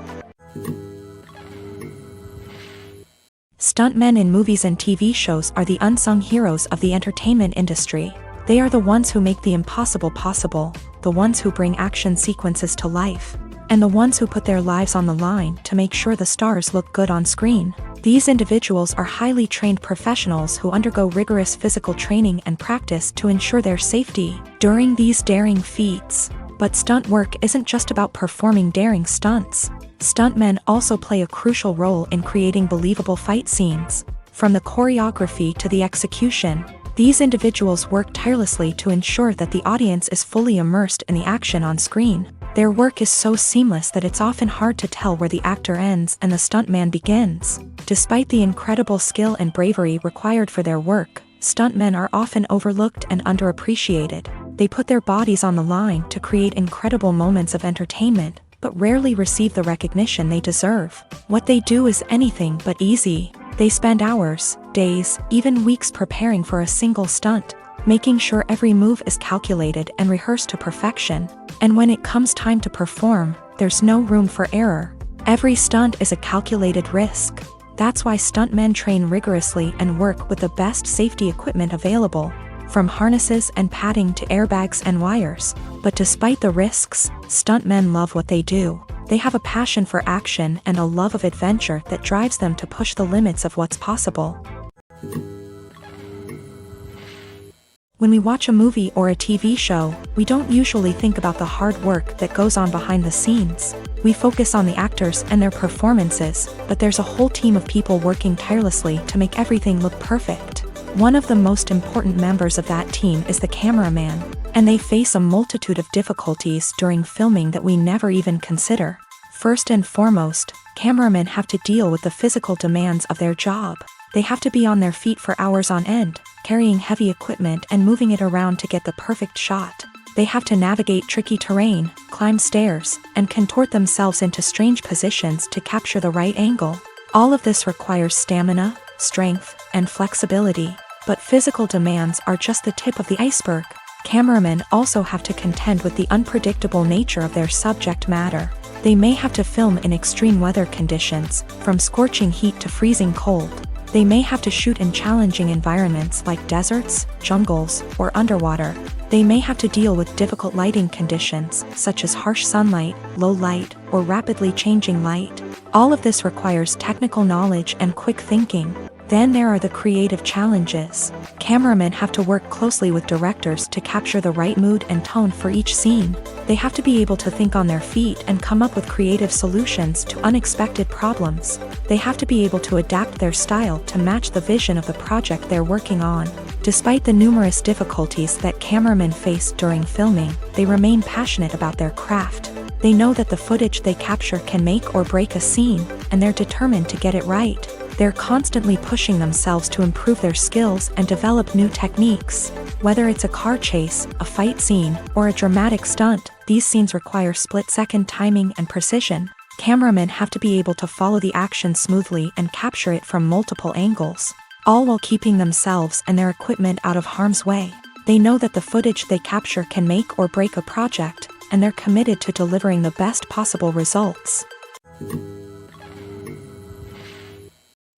Stuntmen in movies and TV shows are the unsung heroes of the entertainment industry. They are the ones who make the impossible possible, the ones who bring action sequences to life, and the ones who put their lives on the line to make sure the stars look good on screen. These individuals are highly trained professionals who undergo rigorous physical training and practice to ensure their safety during these daring feats. But stunt work isn't just about performing daring stunts. Stuntmen also play a crucial role in creating believable fight scenes. From the choreography to the execution, these individuals work tirelessly to ensure that the audience is fully immersed in the action on screen. Their work is so seamless that it's often hard to tell where the actor ends and the stuntman begins. Despite the incredible skill and bravery required for their work, stuntmen are often overlooked and underappreciated. They put their bodies on the line to create incredible moments of entertainment, but rarely receive the recognition they deserve. What they do is anything but easy. They spend hours, days, even weeks preparing for a single stunt, making sure every move is calculated and rehearsed to perfection. And when it comes time to perform, there's no room for error. Every stunt is a calculated risk. That's why stuntmen train rigorously and work with the best safety equipment available, from harnesses and padding to airbags and wires. But despite the risks, stuntmen love what they do. They have a passion for action and a love of adventure that drives them to push the limits of what's possible. When we watch a movie or a TV show, we don't usually think about the hard work that goes on behind the scenes. We focus on the actors and their performances, but there's a whole team of people working tirelessly to make everything look perfect. One of the most important members of that team is the cameraman, and they face a multitude of difficulties during filming that we never even consider. First and foremost, cameramen have to deal with the physical demands of their job. They have to be on their feet for hours on end, carrying heavy equipment and moving it around to get the perfect shot. They have to navigate tricky terrain, climb stairs, and contort themselves into strange positions to capture the right angle. All of this requires stamina, strength, and flexibility. But physical demands are just the tip of the iceberg. Cameramen also have to contend with the unpredictable nature of their subject matter. They may have to film in extreme weather conditions, from scorching heat to freezing cold. They may have to shoot in challenging environments like deserts, jungles, or underwater. They may have to deal with difficult lighting conditions, such as harsh sunlight, low light, or rapidly changing light. All of this requires technical knowledge and quick thinking. Then there are the creative challenges. Cameramen have to work closely with directors to capture the right mood and tone for each scene. They have to be able to think on their feet and come up with creative solutions to unexpected problems. They have to be able to adapt their style to match the vision of the project they're working on. Despite the numerous difficulties that cameramen face during filming, they remain passionate about their craft. They know that the footage they capture can make or break a scene, and they're determined to get it right. They're constantly pushing themselves to improve their skills and develop new techniques. Whether it's a car chase, a fight scene, or a dramatic stunt, these scenes require split-second timing and precision. Cameramen have to be able to follow the action smoothly and capture it from multiple angles, all while keeping themselves and their equipment out of harm's way. They know that the footage they capture can make or break a project, and they're committed to delivering the best possible results.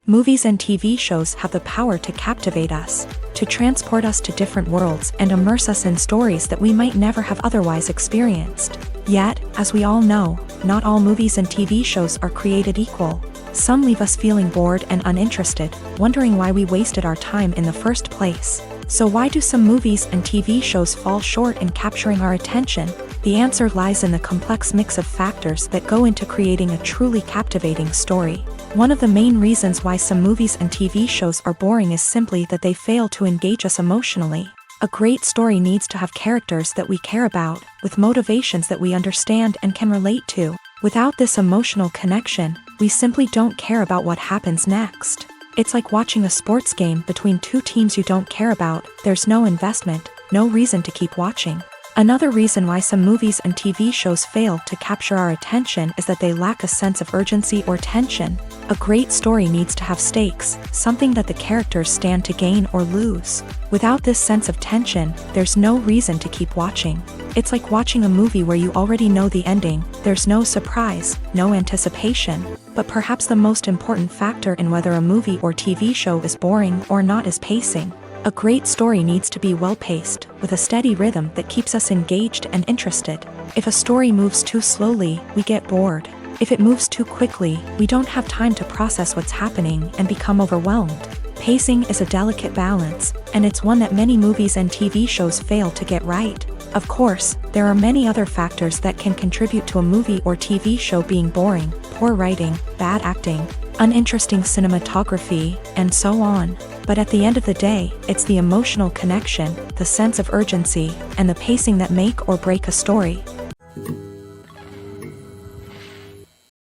Movies and TV shows have the power to captivate us, to transport us to different worlds and immerse us in stories that we might never have otherwise experienced. Yet, as we all know, not all movies and TV shows are created equal. Some leave us feeling bored and uninterested, wondering why we wasted our time in the first place. So why do some movies and TV shows fall short in capturing our attention? The answer lies in the complex mix of factors that go into creating a truly captivating story. One of the main reasons why some movies and TV shows are boring is simply that they fail to engage us emotionally. A great story needs to have characters that we care about, with motivations that we understand and can relate to. Without this emotional connection, we simply don't care about what happens next. It's like watching a sports game between two teams you don't care about. There's no investment, no reason to keep watching. Another reason why some movies and TV shows fail to capture our attention is that they lack a sense of urgency or tension. A great story needs to have stakes, something that the characters stand to gain or lose. Without this sense of tension, there's no reason to keep watching. It's like watching a movie where you already know the ending. There's no surprise, no anticipation. But perhaps the most important factor in whether a movie or TV show is boring or not is pacing. A great story needs to be well-paced, with a steady rhythm that keeps us engaged and interested. If a story moves too slowly, we get bored. If it moves too quickly, we don't have time to process what's happening and become overwhelmed. Pacing is a delicate balance, and it's one that many movies and TV shows fail to get right. Of course, there are many other factors that can contribute to a movie or TV show being boring: poor writing, bad acting, uninteresting cinematography, and so on. But at the end of the day, it's the emotional connection, the sense of urgency, and the pacing that make or break a story.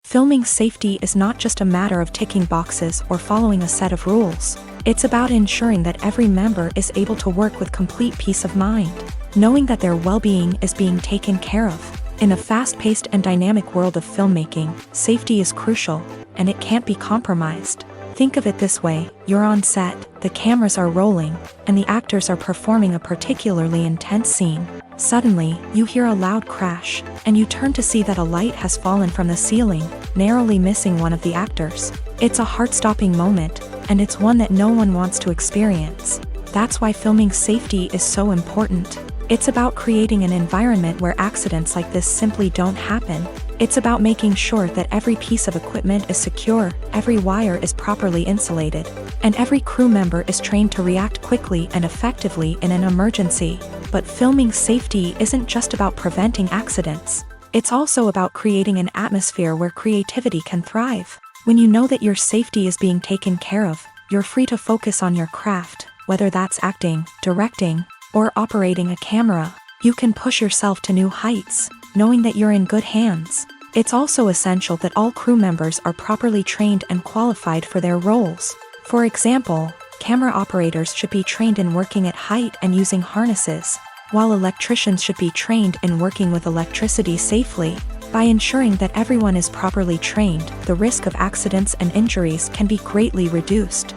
Filming safety is not just a matter of ticking boxes or following a set of rules. It's about ensuring that every member is able to work with complete peace of mind, knowing that their well-being is being taken care of. In a fast-paced and dynamic world of filmmaking, safety is crucial, and it can't be compromised. Think of it this way: you're on set, the cameras are rolling, and the actors are performing a particularly intense scene. Suddenly, you hear a loud crash, and you turn to see that a light has fallen from the ceiling, narrowly missing one of the actors. It's a heart-stopping moment, and it's one that no one wants to experience. That's why filming safety is so important. It's about creating an environment where accidents like this simply don't happen. It's about making sure that every piece of equipment is secure, every wire is properly insulated, and every crew member is trained to react quickly and effectively in an emergency. But filming safety isn't just about preventing accidents. It's also about creating an atmosphere where creativity can thrive. When you know that your safety is being taken care of, you're free to focus on your craft, whether that's acting, directing, or operating a camera. You can push yourself to new heights, knowing that you're in good hands. It's also essential that all crew members are properly trained and qualified for their roles. For example, camera operators should be trained in working at height and using harnesses, while electricians should be trained in working with electricity safely. By ensuring that everyone is properly trained, the risk of accidents and injuries can be greatly reduced.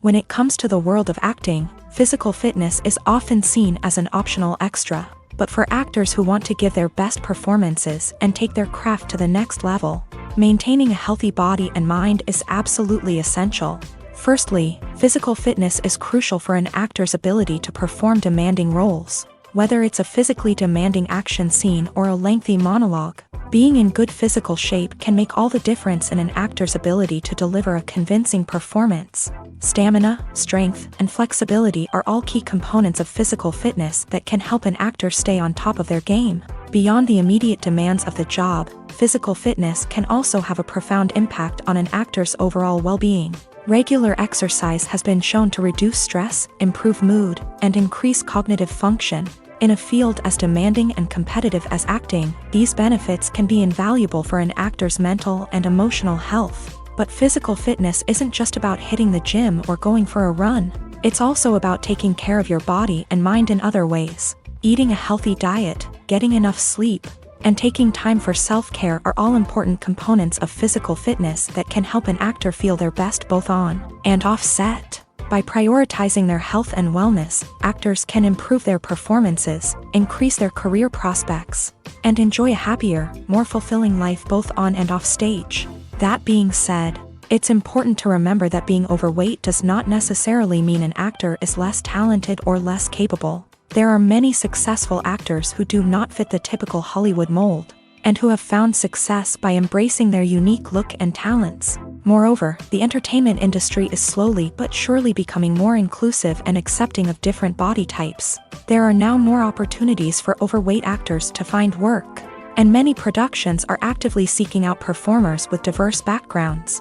When it comes to the world of acting, physical fitness is often seen as an optional extra. But for actors who want to give their best performances and take their craft to the next level, maintaining a healthy body and mind is absolutely essential. Firstly, physical fitness is crucial for an actor's ability to perform demanding roles. Whether it's a physically demanding action scene or a lengthy monologue, Being in good physical shape can make all the difference in an actor's ability to deliver a convincing performance. Stamina, strength, and flexibility are all key components of physical fitness that can help an actor stay on top of their game. Beyond the immediate demands of the job, physical fitness can also have a profound impact on an actor's overall well-being. Regular exercise has been shown to reduce stress, improve mood, and increase cognitive function. In a field as demanding and competitive as acting, these benefits can be invaluable for an actor's mental and emotional health. But physical fitness isn't just about hitting the gym or going for a run. It's also about taking care of your body and mind in other ways. Eating a healthy diet, getting enough sleep, and taking time for self-care are all important components of physical fitness that can help an actor feel their best both on and off set. By prioritizing their health and wellness, actors can improve their performances, increase their career prospects, and enjoy a happier, more fulfilling life both on and off stage. That being said, it's important to remember that being overweight does not necessarily mean an actor is less talented or less capable. There are many successful actors who do not fit the typical Hollywood mold, and who have found success by embracing their unique look and talents. Moreover, the entertainment industry is slowly but surely becoming more inclusive and accepting of different body types. There are now more opportunities for overweight actors to find work, and many productions are actively seeking out performers with diverse backgrounds.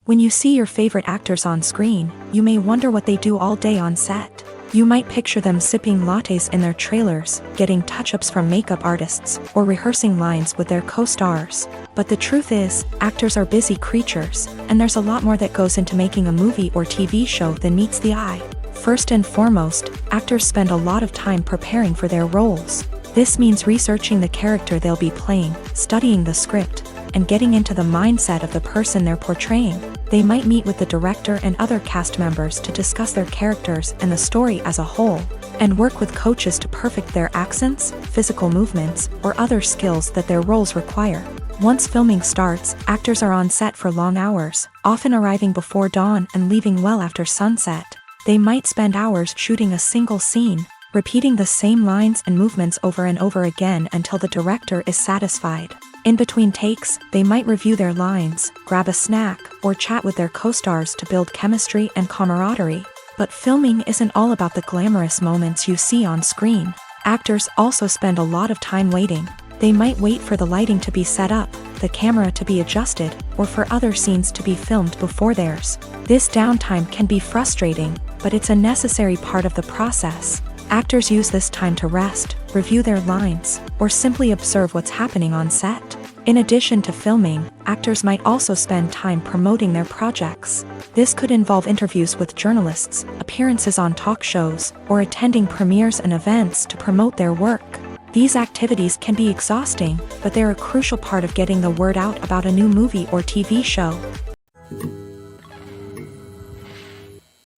When you see your favorite actors on screen, you may wonder what they do all day on set. You might picture them sipping lattes in their trailers, getting touch-ups from makeup artists, or rehearsing lines with their co-stars. But the truth is, actors are busy creatures, and there's a lot more that goes into making a movie or TV show than meets the eye. First and foremost, actors spend a lot of time preparing for their roles. This means researching the character they'll be playing, studying the script, and getting into the mindset of the person they're portraying. They might meet with the director and other cast members to discuss their characters and the story as a whole, and work with coaches to perfect their accents, physical movements, or other skills that their roles require. Once filming starts, actors are on set for long hours, often arriving before dawn and leaving well after sunset. They might spend hours shooting a single scene, repeating the same lines and movements over and over again until the director is satisfied. In between takes, they might review their lines, grab a snack, or chat with their co-stars to build chemistry and camaraderie. But filming isn't all about the glamorous moments you see on screen. Actors also spend a lot of time waiting. They might wait for the lighting to be set up, the camera to be adjusted, or for other scenes to be filmed before theirs. This downtime can be frustrating, but it's a necessary part of the process. Actors use this time to rest, review their lines, or simply observe what's happening on set. In addition to filming, actors might also spend time promoting their projects. This could involve interviews with journalists, appearances on talk shows, or attending premieres and events to promote their work. These activities can be exhausting, but they're a crucial part of getting the word out about a new movie or TV show.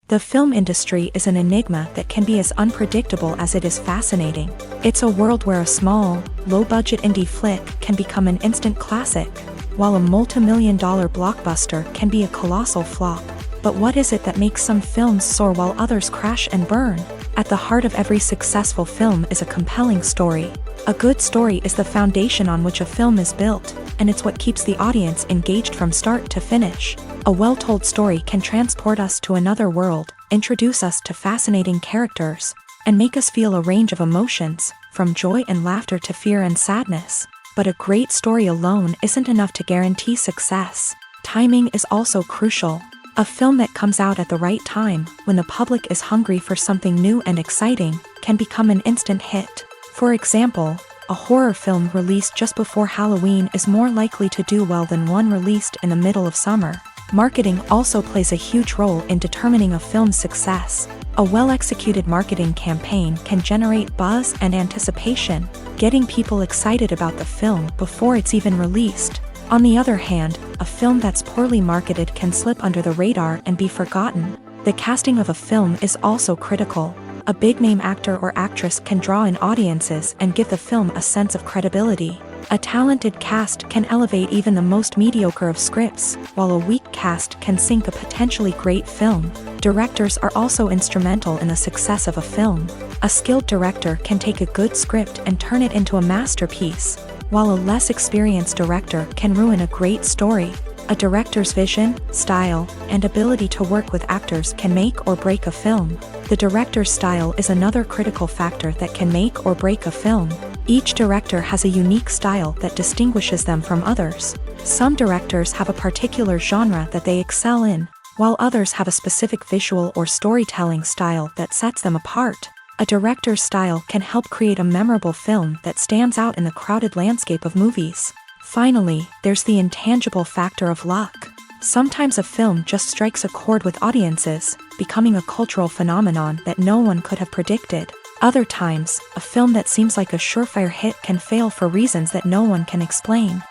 The film industry is an enigma that can be as unpredictable as it is fascinating. It's a world where a small, low-budget indie flick can become an instant classic, while a multi-million-dollar blockbuster can be a colossal flop. But what is it that makes some films soar while others crash and burn? At the heart of every successful film is a compelling story. A good story is the foundation on which a film is built, and it's what keeps the audience engaged from start to finish. A well-told story can transport us to another world, introduce us to fascinating characters, and make us feel a range of emotions, from joy and laughter to fear and sadness. But a great story alone isn't enough to guarantee success. Timing is also crucial. A film that comes out at the right time, when the public is hungry for something new and exciting, can become an instant hit. For example, a horror film released just before Halloween is more likely to do well than one released in the middle of summer. Marketing also plays a huge role in determining a film's success. A well-executed marketing campaign can generate buzz and anticipation, getting people excited about the film before it's even released. On the other hand, a film that's poorly marketed can slip under the radar and be forgotten. The casting of a film is also critical. A big-name actor or actress can draw in audiences and give the film a sense of credibility. A talented cast can elevate even the most mediocre of scripts, while a weak cast can sink a potentially great film. Directors are also instrumental in the success of a film. A skilled director can take a good script and turn it into a masterpiece, while a less experienced director can ruin a great story. A director's vision, style, and ability to work with actors can make or break a film. The director's style is another critical factor that can make or break a film. Each director has a unique style that distinguishes them from others. Some directors have a particular genre that they excel in, while others have a specific visual or storytelling style that sets them apart. A director's style can help create a memorable film that stands out in the crowded landscape of movies. Finally, there's the intangible factor of luck. Sometimes a film just strikes a chord with audiences, becoming a cultural phenomenon that no one could have predicted. Other times, a film that seems like a surefire hit can fail for reasons that no one can explain.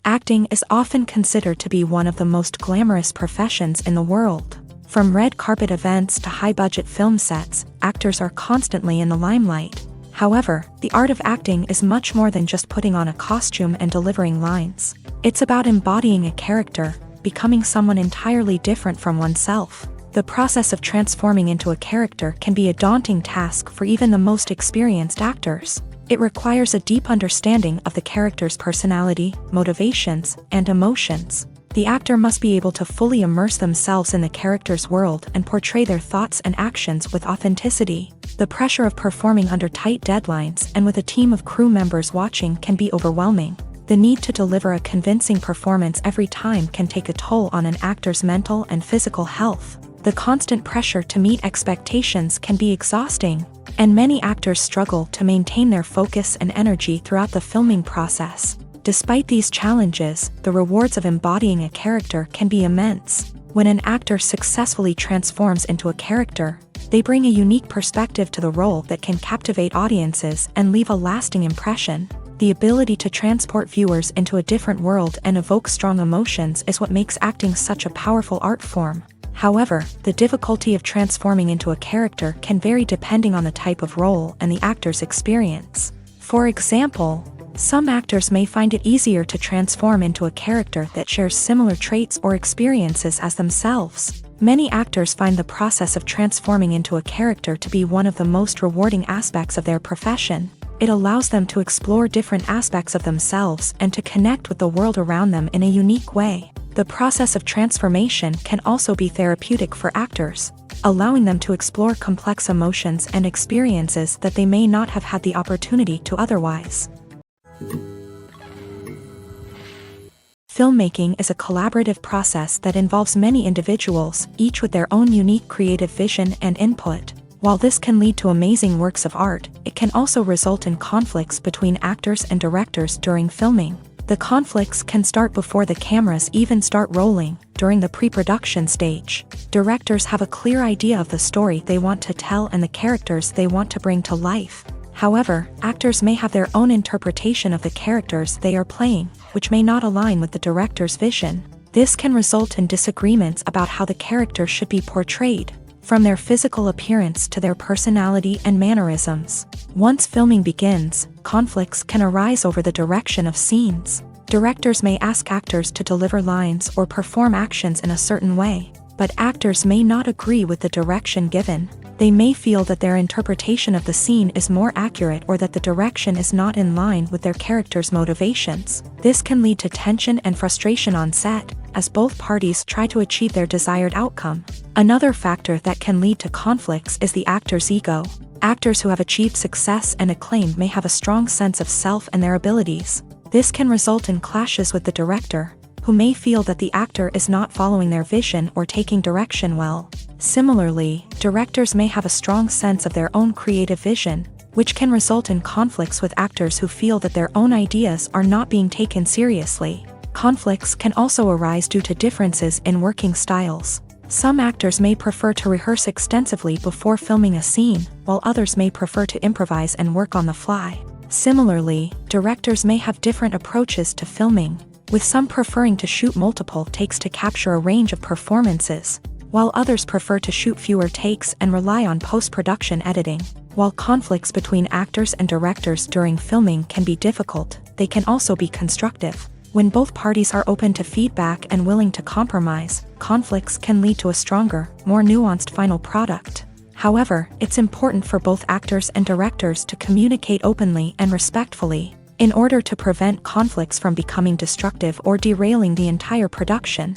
Acting is often considered to be one of the most glamorous professions in the world. From red carpet events to high-budget film sets, actors are constantly in the limelight. However, the art of acting is much more than just putting on a costume and delivering lines. It's about embodying a character, becoming someone entirely different from oneself. The process of transforming into a character can be a daunting task for even the most experienced actors. It requires a deep understanding of the character's personality, motivations, and emotions. The actor must be able to fully immerse themselves in the character's world and portray their thoughts and actions with authenticity. The pressure of performing under tight deadlines and with a team of crew members watching can be overwhelming. The need to deliver a convincing performance every time can take a toll on an actor's mental and physical health. The constant pressure to meet expectations can be exhausting, and many actors struggle to maintain their focus and energy throughout the filming process. Despite these challenges, the rewards of embodying a character can be immense. When an actor successfully transforms into a character, they bring a unique perspective to the role that can captivate audiences and leave a lasting impression. The ability to transport viewers into a different world and evoke strong emotions is what makes acting such a powerful art form. However, the difficulty of transforming into a character can vary depending on the type of role and the actor's experience. For example, some actors may find it easier to transform into a character that shares similar traits or experiences as themselves. Many actors find the process of transforming into a character to be one of the most rewarding aspects of their profession. It allows them to explore different aspects of themselves and to connect with the world around them in a unique way. The process of transformation can also be therapeutic for actors, allowing them to explore complex emotions and experiences that they may not have had the opportunity to otherwise. Filmmaking is a collaborative process that involves many individuals, each with their own unique creative vision and input. While this can lead to amazing works of art, it can also result in conflicts between actors and directors during filming. The conflicts can start before the cameras even start rolling, during the pre-production stage. Directors have a clear idea of the story they want to tell and the characters they want to bring to life. However, actors may have their own interpretation of the characters they are playing, which may not align with the director's vision. This can result in disagreements about how the character should be portrayed, from their physical appearance to their personality and mannerisms. Once filming begins, conflicts can arise over the direction of scenes. Directors may ask actors to deliver lines or perform actions in a certain way, but actors may not agree with the direction given. They may feel that their interpretation of the scene is more accurate or that the direction is not in line with their character's motivations. This can lead to tension and frustration on set, as both parties try to achieve their desired outcome. Another factor that can lead to conflicts is the actor's ego. Actors who have achieved success and acclaim may have a strong sense of self and their abilities. This can result in clashes with the director, who may feel that the actor is not following their vision or taking direction well. Similarly, directors may have a strong sense of their own creative vision, which can result in conflicts with actors who feel that their own ideas are not being taken seriously. Conflicts can also arise due to differences in working styles. Some actors may prefer to rehearse extensively before filming a scene, while others may prefer to improvise and work on the fly. Similarly, directors may have different approaches to filming, with some preferring to shoot multiple takes to capture a range of performances, while others prefer to shoot fewer takes and rely on post-production editing. While conflicts between actors and directors during filming can be difficult, they can also be constructive. When both parties are open to feedback and willing to compromise, conflicts can lead to a stronger, more nuanced final product. However, it's important for both actors and directors to communicate openly and respectfully, in order to prevent conflicts from becoming destructive or derailing the entire production.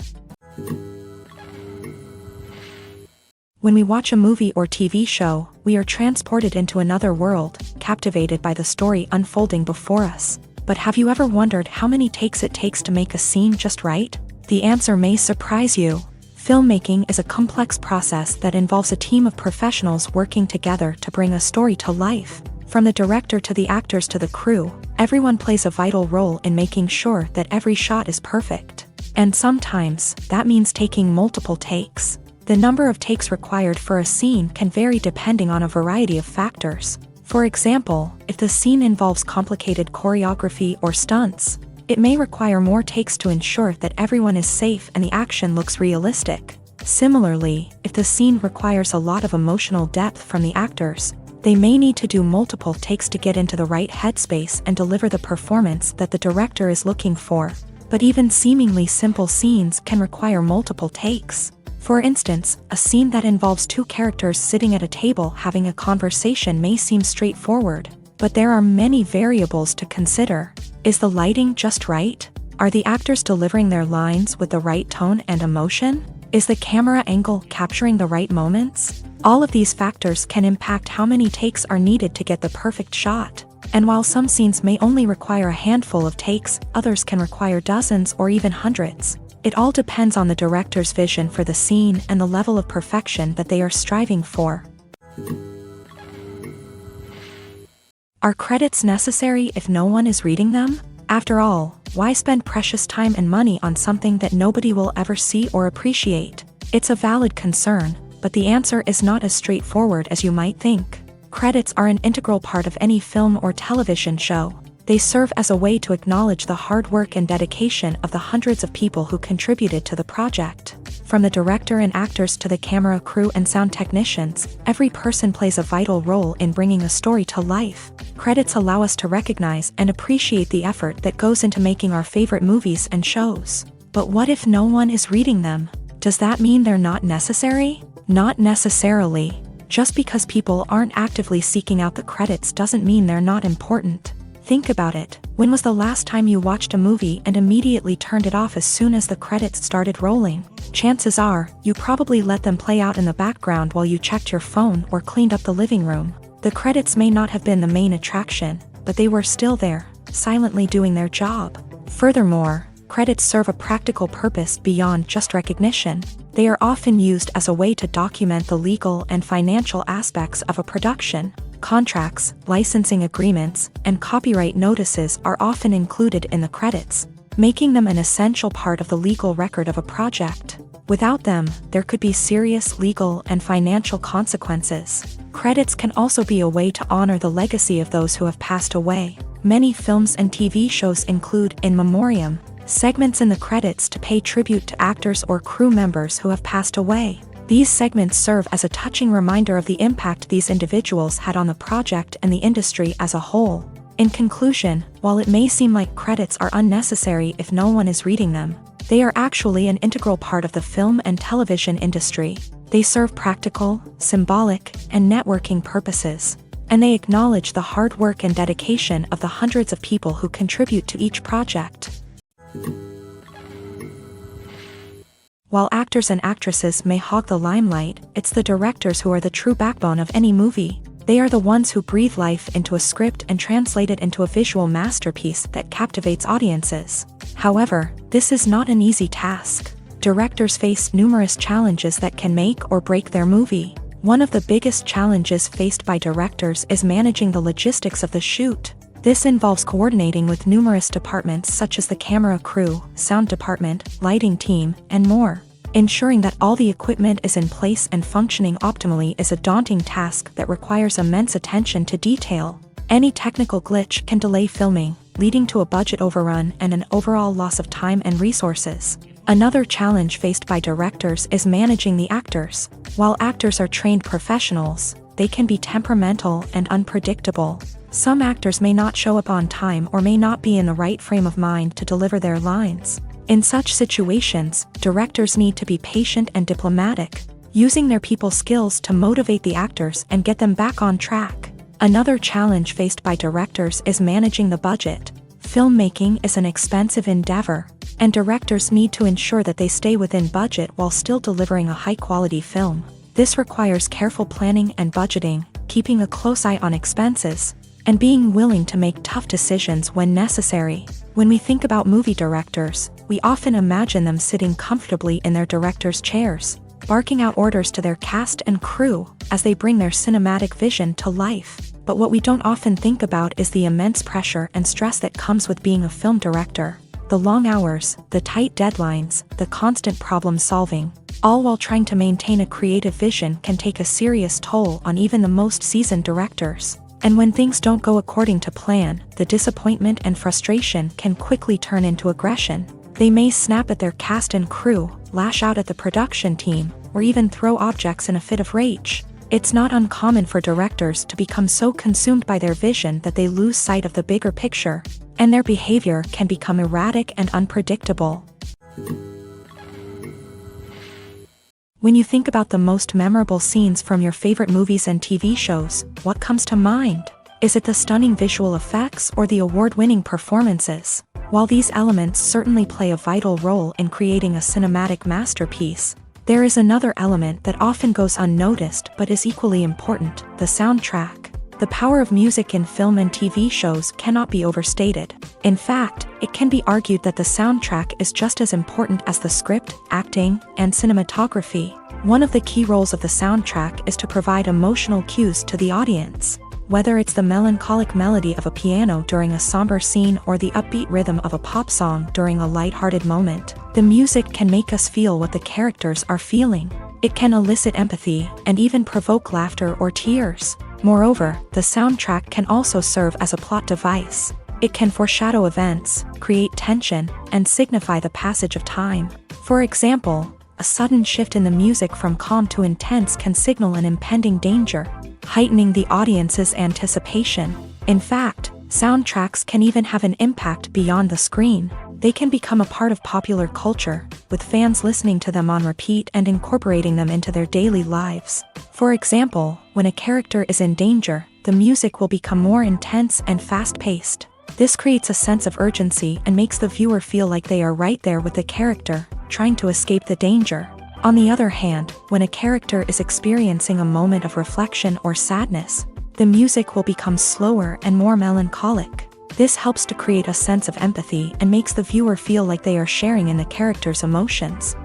When we watch a movie or TV show, we are transported into another world, captivated by the story unfolding before us. But have you ever wondered how many takes it takes to make a scene just right? The answer may surprise you. Filmmaking is a complex process that involves a team of professionals working together to bring a story to life. From the director to the actors to the crew, everyone plays a vital role in making sure that every shot is perfect. And sometimes, that means taking multiple takes. The number of takes required for a scene can vary depending on a variety of factors. For example, if the scene involves complicated choreography or stunts, it may require more takes to ensure that everyone is safe and the action looks realistic. Similarly, if the scene requires a lot of emotional depth from the actors, they may need to do multiple takes to get into the right headspace and deliver the performance that the director is looking for. But even seemingly simple scenes can require multiple takes. For instance, a scene that involves two characters sitting at a table having a conversation may seem straightforward, but there are many variables to consider. Is the lighting just right? Are the actors delivering their lines with the right tone and emotion? Is the camera angle capturing the right moments? All of these factors can impact how many takes are needed to get the perfect shot. And while some scenes may only require a handful of takes, others can require dozens or even hundreds. It all depends on the director's vision for the scene and the level of perfection that they are striving for. Are credits necessary if no one is reading them? After all, why spend precious time and money on something that nobody will ever see or appreciate? It's a valid concern, but the answer is not as straightforward as you might think. Credits are an integral part of any film or television show. They serve as a way to acknowledge the hard work and dedication of the hundreds of people who contributed to the project. From the director and actors to the camera crew and sound technicians, every person plays a vital role in bringing a story to life. Credits allow us to recognize and appreciate the effort that goes into making our favorite movies and shows. But what if no one is reading them? Does that mean they're not necessary? Not necessarily. Just because people aren't actively seeking out the credits doesn't mean they're not important. Think about it. When was the last time you watched a movie and immediately turned it off as soon as the credits started rolling? Chances are, you probably let them play out in the background while you checked your phone or cleaned up the living room. The credits may not have been the main attraction, but they were still there, silently doing their job. Furthermore, credits serve a practical purpose beyond just recognition. They are often used as a way to document the legal and financial aspects of a production. Contracts, licensing agreements, and copyright notices are often included in the credits, making them an essential part of the legal record of a project. Without them, there could be serious legal and financial consequences. Credits can also be a way to honor the legacy of those who have passed away. Many films and TV shows include in memoriam segments in the credits to pay tribute to actors or crew members who have passed away. These segments serve as a touching reminder of the impact these individuals had on the project and the industry as a whole. In conclusion, while it may seem like credits are unnecessary if no one is reading them, they are actually an integral part of the film and television industry. They serve practical, symbolic, and networking purposes, and they acknowledge the hard work and dedication of the hundreds of people who contribute to each project. While actors and actresses may hog the limelight, it's the directors who are the true backbone of any movie. They are the ones who breathe life into a script and translate it into a visual masterpiece that captivates audiences. However, this is not an easy task. Directors face numerous challenges that can make or break their movie. One of the biggest challenges faced by directors is managing the logistics of the shoot. This involves coordinating with numerous departments such as the camera crew, sound department, lighting team, and more. Ensuring that all the equipment is in place and functioning optimally is a daunting task that requires immense attention to detail. Any technical glitch can delay filming, leading to a budget overrun and an overall loss of time and resources. Another challenge faced by directors is managing the actors. While actors are trained professionals, they can be temperamental and unpredictable. Some actors may not show up on time or may not be in the right frame of mind to deliver their lines. In such situations, directors need to be patient and diplomatic, using their people skills to motivate the actors and get them back on track. Another challenge faced by directors is managing the budget. Filmmaking is an expensive endeavor, and directors need to ensure that they stay within budget while still delivering a high-quality film. This requires careful planning and budgeting, keeping a close eye on expenses, and being willing to make tough decisions when necessary. When we think about movie directors, we often imagine them sitting comfortably in their director's chairs, barking out orders to their cast and crew as they bring their cinematic vision to life. But what we don't often think about is the immense pressure and stress that comes with being a film director. The long hours, the tight deadlines, the constant problem solving, all while trying to maintain a creative vision can take a serious toll on even the most seasoned directors. And when things don't go according to plan, the disappointment and frustration can quickly turn into aggression. They may snap at their cast and crew, lash out at the production team, or even throw objects in a fit of rage. It's not uncommon for directors to become so consumed by their vision that they lose sight of the bigger picture, and their behavior can become erratic and unpredictable. When you think about the most memorable scenes from your favorite movies and TV shows, what comes to mind? Is it the stunning visual effects or the award-winning performances? While these elements certainly play a vital role in creating a cinematic masterpiece, there is another element that often goes unnoticed but is equally important: the soundtrack. The power of music in film and TV shows cannot be overstated. In fact, it can be argued that the soundtrack is just as important as the script, acting, and cinematography. One of the key roles of the soundtrack is to provide emotional cues to the audience. Whether it's the melancholic melody of a piano during a somber scene or the upbeat rhythm of a pop song during a lighthearted moment, the music can make us feel what the characters are feeling. It can elicit empathy and even provoke laughter or tears. Moreover, the soundtrack can also serve as a plot device. It can foreshadow events, create tension, and signify the passage of time. For example, a sudden shift in the music from calm to intense can signal an impending danger, heightening the audience's anticipation. In fact, soundtracks can even have an impact beyond the screen. They can become a part of popular culture, with fans listening to them on repeat and incorporating them into their daily lives. For example, when a character is in danger, the music will become more intense and fast-paced. This creates a sense of urgency and makes the viewer feel like they are right there with the character, trying to escape the danger. On the other hand, when a character is experiencing a moment of reflection or sadness, the music will become slower and more melancholic. This helps to create a sense of empathy and makes the viewer feel like they are sharing in the character's emotions.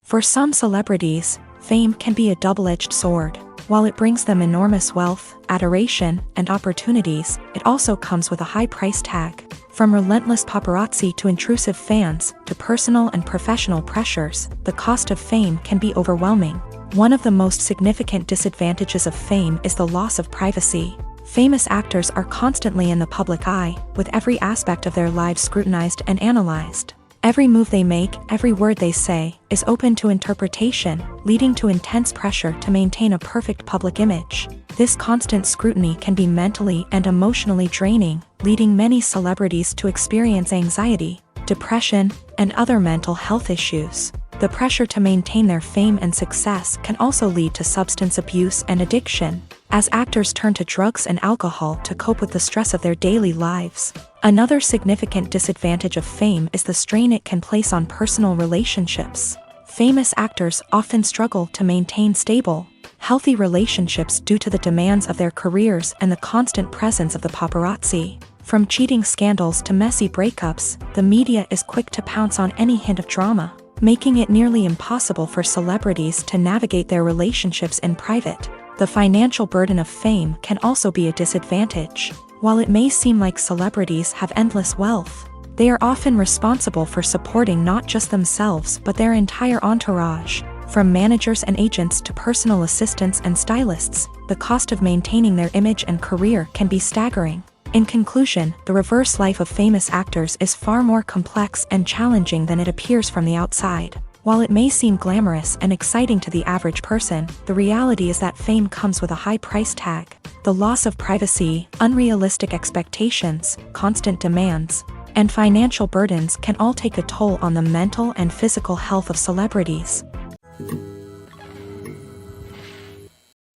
For some celebrities, fame can be a double-edged sword. While it brings them enormous wealth, adoration, and opportunities, it also comes with a high price tag. From relentless paparazzi to intrusive fans, to personal and professional pressures, the cost of fame can be overwhelming. One of the most significant disadvantages of fame is the loss of privacy. Famous actors are constantly in the public eye, with every aspect of their lives scrutinized and analyzed. Every move they make, every word they say, is open to interpretation, leading to intense pressure to maintain a perfect public image. This constant scrutiny can be mentally and emotionally draining, leading many celebrities to experience anxiety, depression, and other mental health issues. The pressure to maintain their fame and success can also lead to substance abuse and addiction, as actors turn to drugs and alcohol to cope with the stress of their daily lives. Another significant disadvantage of fame is the strain it can place on personal relationships. Famous actors often struggle to maintain stable, healthy relationships due to the demands of their careers and the constant presence of the paparazzi. From cheating scandals to messy breakups, the media is quick to pounce on any hint of drama, making it nearly impossible for celebrities to navigate their relationships in private. The financial burden of fame can also be a disadvantage. While it may seem like celebrities have endless wealth, they are often responsible for supporting not just themselves but their entire entourage. From managers and agents to personal assistants and stylists, the cost of maintaining their image and career can be staggering. In conclusion, the reverse life of famous actors is far more complex and challenging than it appears from the outside. While it may seem glamorous and exciting to the average person, the reality is that fame comes with a high price tag. The loss of privacy, unrealistic expectations, constant demands, and financial burdens can all take a toll on the mental and physical health of celebrities.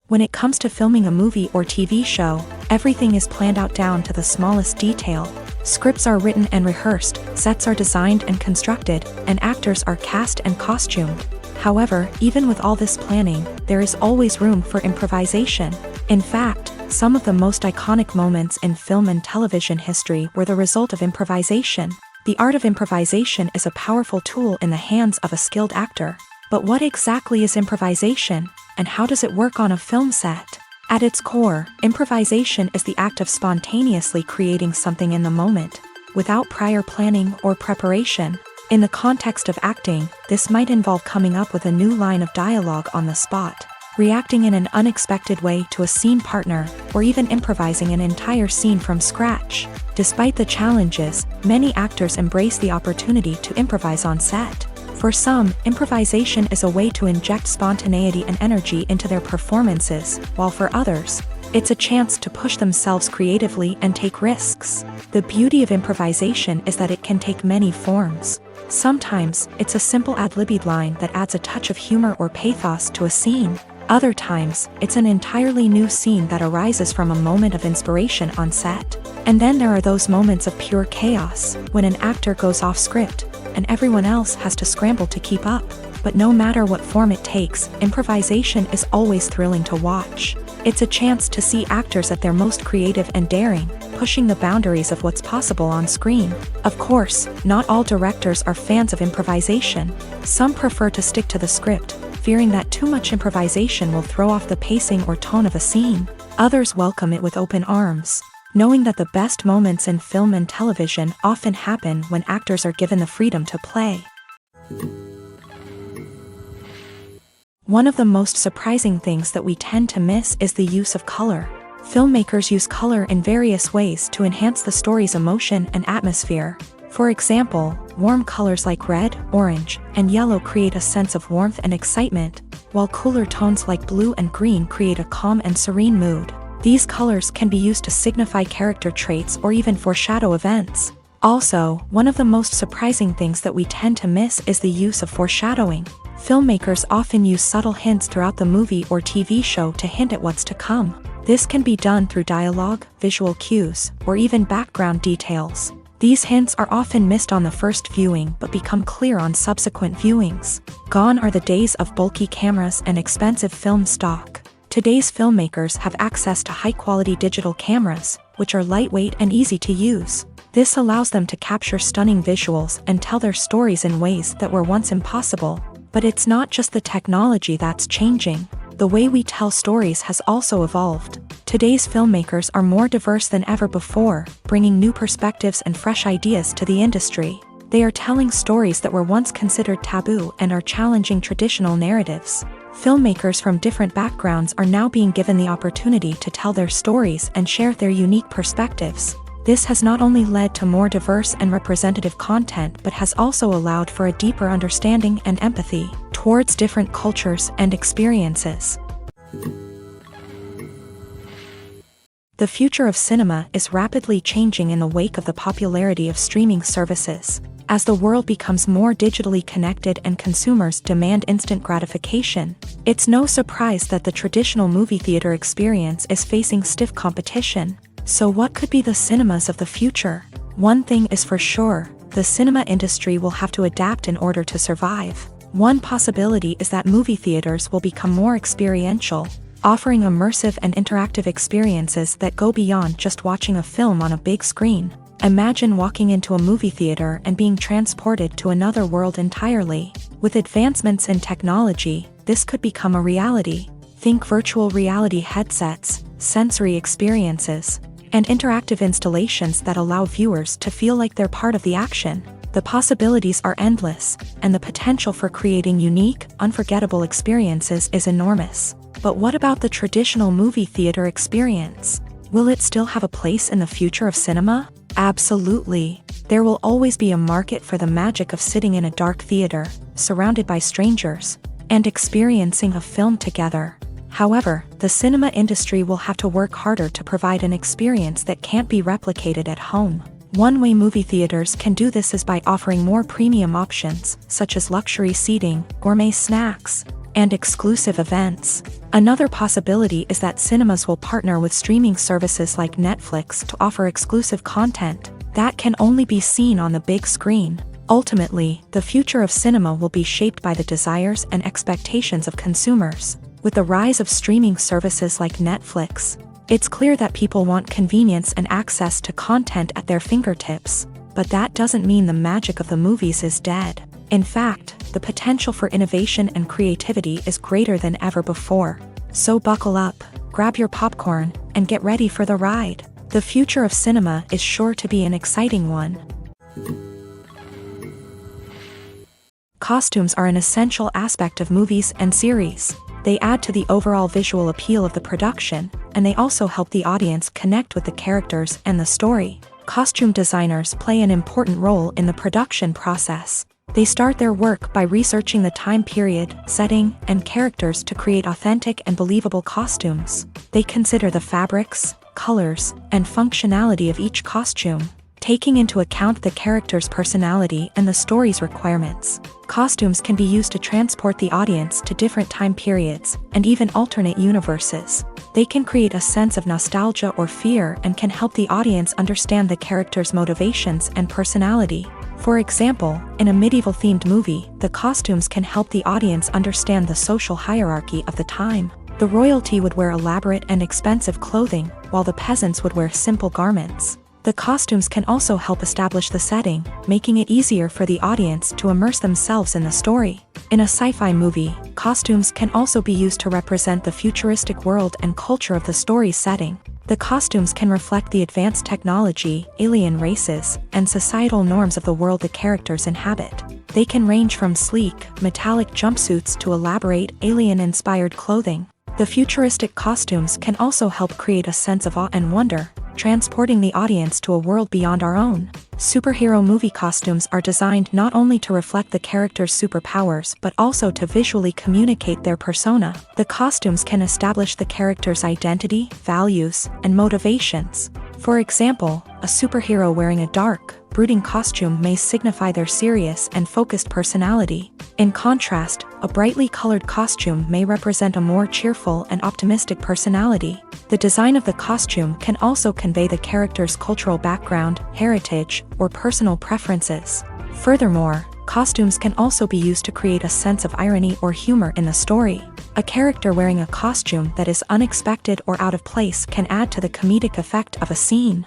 When it comes to filming a movie or TV show, everything is planned out down to the smallest detail. Scripts are written and rehearsed, sets are designed and constructed, and actors are cast and costumed. However, even with all this planning, there is always room for improvisation. In fact, some of the most iconic moments in film and television history were the result of improvisation. The art of improvisation is a powerful tool in the hands of a skilled actor. But what exactly is improvisation, and how does it work on a film set? At its core, improvisation is the act of spontaneously creating something in the moment, without prior planning or preparation. In the context of acting, this might involve coming up with a new line of dialogue on the spot, reacting in an unexpected way to a scene partner, or even improvising an entire scene from scratch. Despite the challenges, many actors embrace the opportunity to improvise on set. For some, improvisation is a way to inject spontaneity and energy into their performances, while for others, it's a chance to push themselves creatively and take risks. The beauty of improvisation is that it can take many forms. Sometimes, it's a simple ad-libbed line that adds a touch of humor or pathos to a scene. Other times, it's an entirely new scene that arises from a moment of inspiration on set. And then there are those moments of pure chaos, when an actor goes off script, and everyone else has to scramble to keep up. But no matter what form it takes, improvisation is always thrilling to watch. It's a chance to see actors at their most creative and daring, pushing the boundaries of what's possible on screen. Of course, not all directors are fans of improvisation. Some prefer to stick to the script, fearing that too much improvisation will throw off the pacing or tone of a scene. Others welcome it with open arms, knowing that the best moments in film and television often happen when actors are given the freedom to play. One of the most surprising things that we tend to miss is the use of color. Filmmakers use color in various ways to enhance the story's emotion and atmosphere. For example, warm colors like red, orange, and yellow create a sense of warmth and excitement, while cooler tones like blue and green create a calm and serene mood. These colors can be used to signify character traits or even foreshadow events. Also, one of the most surprising things that we tend to miss is the use of foreshadowing. Filmmakers often use subtle hints throughout the movie or TV show to hint at what's to come. This can be done through dialogue, visual cues, or even background details. These hints are often missed on the first viewing but become clear on subsequent viewings. Gone are the days of bulky cameras and expensive film stock. Today's filmmakers have access to high-quality digital cameras, which are lightweight and easy to use. This allows them to capture stunning visuals and tell their stories in ways that were once impossible. But it's not just the technology that's changing. The way we tell stories has also evolved. Today's filmmakers are more diverse than ever before, bringing new perspectives and fresh ideas to the industry. They are telling stories that were once considered taboo and are challenging traditional narratives. Filmmakers from different backgrounds are now being given the opportunity to tell their stories and share their unique perspectives. This has not only led to more diverse and representative content but has also allowed for a deeper understanding and empathy towards different cultures and experiences. The future of cinema is rapidly changing in the wake of the popularity of streaming services. As the world becomes more digitally connected and consumers demand instant gratification, it's no surprise that the traditional movie theater experience is facing stiff competition. So what could be the cinemas of the future? One thing is for sure, the cinema industry will have to adapt in order to survive. One possibility is that movie theaters will become more experiential, offering immersive and interactive experiences that go beyond just watching a film on a big screen. Imagine walking into a movie theater and being transported to another world entirely. With advancements in technology, this could become a reality. Think virtual reality headsets, sensory experiences, and interactive installations that allow viewers to feel like they're part of the action. The possibilities are endless, and the potential for creating unique, unforgettable experiences is enormous. But what about the traditional movie theater experience? Will it still have a place in the future of cinema? Absolutely. There will always be a market for the magic of sitting in a dark theater, surrounded by strangers, and experiencing a film together. However, the cinema industry will have to work harder to provide an experience that can't be replicated at home. One way movie theaters can do this is by offering more premium options, such as luxury seating, gourmet snacks, and exclusive events. Another possibility is that cinemas will partner with streaming services like Netflix to offer exclusive content that can only be seen on the big screen. Ultimately, the future of cinema will be shaped by the desires and expectations of consumers. With the rise of streaming services like Netflix, it's clear that people want convenience and access to content at their fingertips. But that doesn't mean the magic of the movies is dead. In fact, the potential for innovation and creativity is greater than ever before. So buckle up, grab your popcorn, and get ready for the ride. The future of cinema is sure to be an exciting one. Costumes are an essential aspect of movies and series. They add to the overall visual appeal of the production, and they also help the audience connect with the characters and the story. Costume designers play an important role in the production process. They start their work by researching the time period, setting, and characters to create authentic and believable costumes. They consider the fabrics, colors, and functionality of each costume, taking into account the character's personality and the story's requirements. Costumes can be used to transport the audience to different time periods and even alternate universes. They can create a sense of nostalgia or fear and can help the audience understand the character's motivations and personality. For example, in a medieval-themed movie, the costumes can help the audience understand the social hierarchy of the time. The royalty would wear elaborate and expensive clothing, while the peasants would wear simple garments. The costumes can also help establish the setting, making it easier for the audience to immerse themselves in the story. In a sci-fi movie, costumes can also be used to represent the futuristic world and culture of the story's setting. The costumes can reflect the advanced technology, alien races, and societal norms of the world the characters inhabit. They can range from sleek, metallic jumpsuits to elaborate, alien-inspired clothing. The futuristic costumes can also help create a sense of awe and wonder, transporting the audience to a world beyond our own. Superhero movie costumes are designed not only to reflect the character's superpowers but also to visually communicate their persona. The costumes can establish the character's identity, values, and motivations. For example, a superhero wearing a dark, brooding costume may signify their serious and focused personality. In contrast, a brightly colored costume may represent a more cheerful and optimistic personality. The design of the costume can also convey the character's cultural background, heritage, or personal preferences. Furthermore, costumes can also be used to create a sense of irony or humor in the story. A character wearing a costume that is unexpected or out of place can add to the comedic effect of a scene.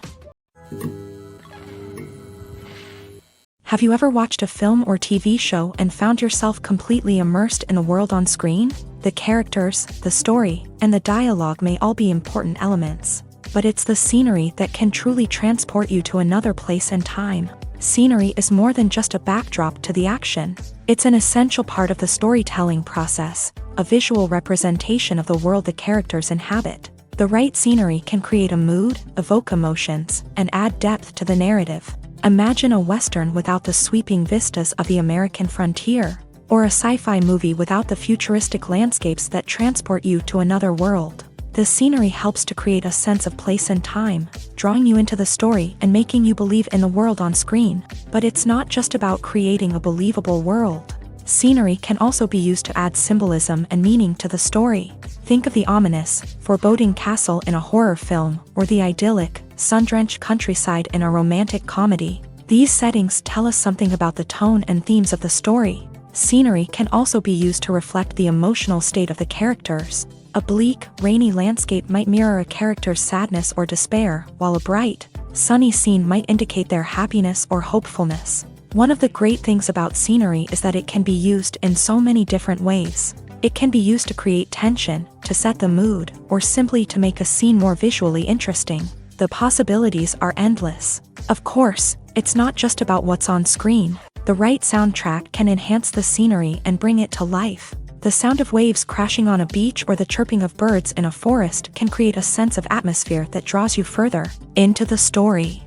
Have you ever watched a film or TV show and found yourself completely immersed in the world on screen? The characters, the story, and the dialogue may all be important elements, but it's the scenery that can truly transport you to another place and time. Scenery is more than just a backdrop to the action. It's an essential part of the storytelling process, a visual representation of the world the characters inhabit. The right scenery can create a mood, evoke emotions, and add depth to the narrative. Imagine a Western without the sweeping vistas of the American frontier, or a sci-fi movie without the futuristic landscapes that transport you to another world. The scenery helps to create a sense of place and time, drawing you into the story and making you believe in the world on screen. But it's not just about creating a believable world. Scenery can also be used to add symbolism and meaning to the story. Think of the ominous, foreboding castle in a horror film, or the idyllic, sun-drenched countryside in a romantic comedy. These settings tell us something about the tone and themes of the story. Scenery can also be used to reflect the emotional state of the characters. A bleak, rainy landscape might mirror a character's sadness or despair, while a bright, sunny scene might indicate their happiness or hopefulness. One of the great things about scenery is that it can be used in so many different ways. It can be used to create tension, to set the mood, or simply to make a scene more visually interesting. The possibilities are endless. Of course, it's not just about what's on screen. The right soundtrack can enhance the scenery and bring it to life. The sound of waves crashing on a beach or the chirping of birds in a forest can create a sense of atmosphere that draws you further into the story.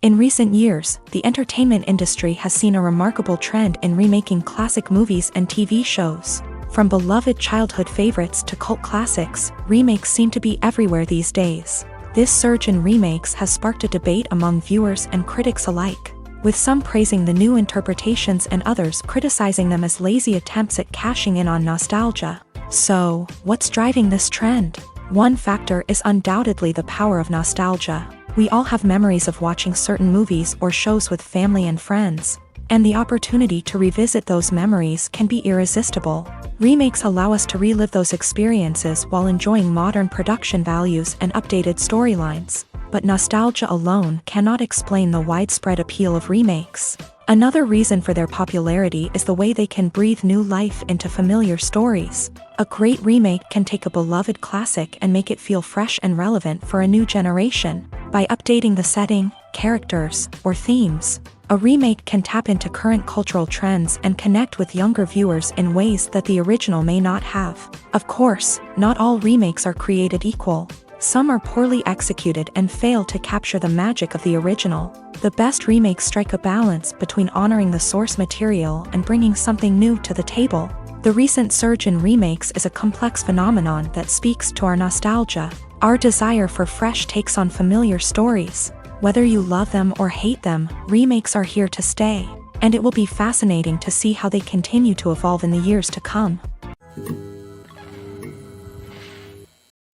In recent years, the entertainment industry has seen a remarkable trend in remaking classic movies and TV shows. From beloved childhood favorites to cult classics, remakes seem to be everywhere these days. This surge in remakes has sparked a debate among viewers and critics alike, with some praising the new interpretations and others criticizing them as lazy attempts at cashing in on nostalgia. So, what's driving this trend? One factor is undoubtedly the power of nostalgia. We all have memories of watching certain movies or shows with family and friends, and the opportunity to revisit those memories can be irresistible. Remakes allow us to relive those experiences while enjoying modern production values and updated storylines. But nostalgia alone cannot explain the widespread appeal of remakes. Another reason for their popularity is the way they can breathe new life into familiar stories. A great remake can take a beloved classic and make it feel fresh and relevant for a new generation. By updating the setting, characters, or themes, a remake can tap into current cultural trends and connect with younger viewers in ways that the original may not have. Of course, not all remakes are created equal. Some are poorly executed and fail to capture the magic of the original. The best remakes strike a balance between honoring the source material and bringing something new to the table. The recent surge in remakes is a complex phenomenon that speaks to our nostalgia, our desire for fresh takes on familiar stories. Whether you love them or hate them, remakes are here to stay, and it will be fascinating to see how they continue to evolve in the years to come.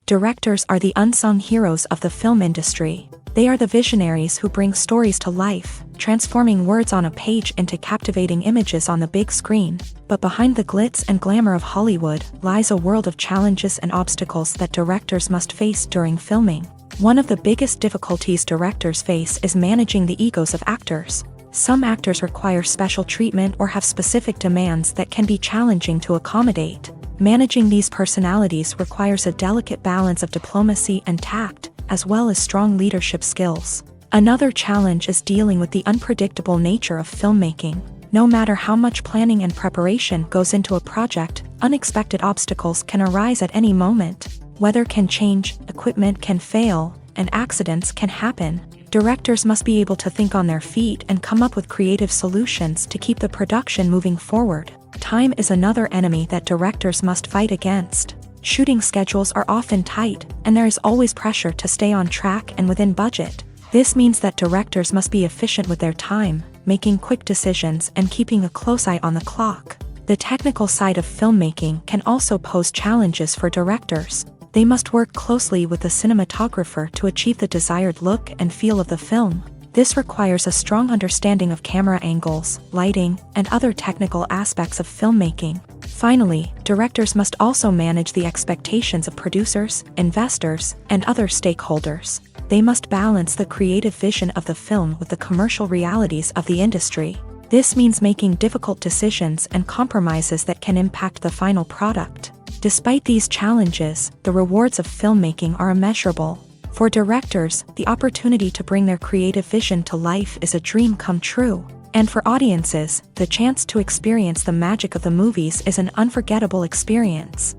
Directors are the unsung heroes of the film industry. They are the visionaries who bring stories to life, transforming words on a page into captivating images on the big screen. But behind the glitz and glamour of Hollywood lies a world of challenges and obstacles that directors must face during filming. One of the biggest difficulties directors face is managing the egos of actors. Some actors require special treatment or have specific demands that can be challenging to accommodate. Managing these personalities requires a delicate balance of diplomacy and tact, as well as strong leadership skills. Another challenge is dealing with the unpredictable nature of filmmaking. No matter how much planning and preparation goes into a project, unexpected obstacles can arise at any moment. Weather can change, equipment can fail, and accidents can happen. Directors must be able to think on their feet and come up with creative solutions to keep the production moving forward. Time is another enemy that directors must fight against. Shooting schedules are often tight, and there is always pressure to stay on track and within budget. This means that directors must be efficient with their time, making quick decisions and keeping a close eye on the clock. The technical side of filmmaking can also pose challenges for directors. They must work closely with the cinematographer to achieve the desired look and feel of the film. This requires a strong understanding of camera angles, lighting, and other technical aspects of filmmaking. Finally, directors must also manage the expectations of producers, investors, and other stakeholders. They must balance the creative vision of the film with the commercial realities of the industry. This means making difficult decisions and compromises that can impact the final product. Despite these challenges, the rewards of filmmaking are immeasurable. For directors, the opportunity to bring their creative vision to life is a dream come true. And for audiences, the chance to experience the magic of the movies is an unforgettable experience.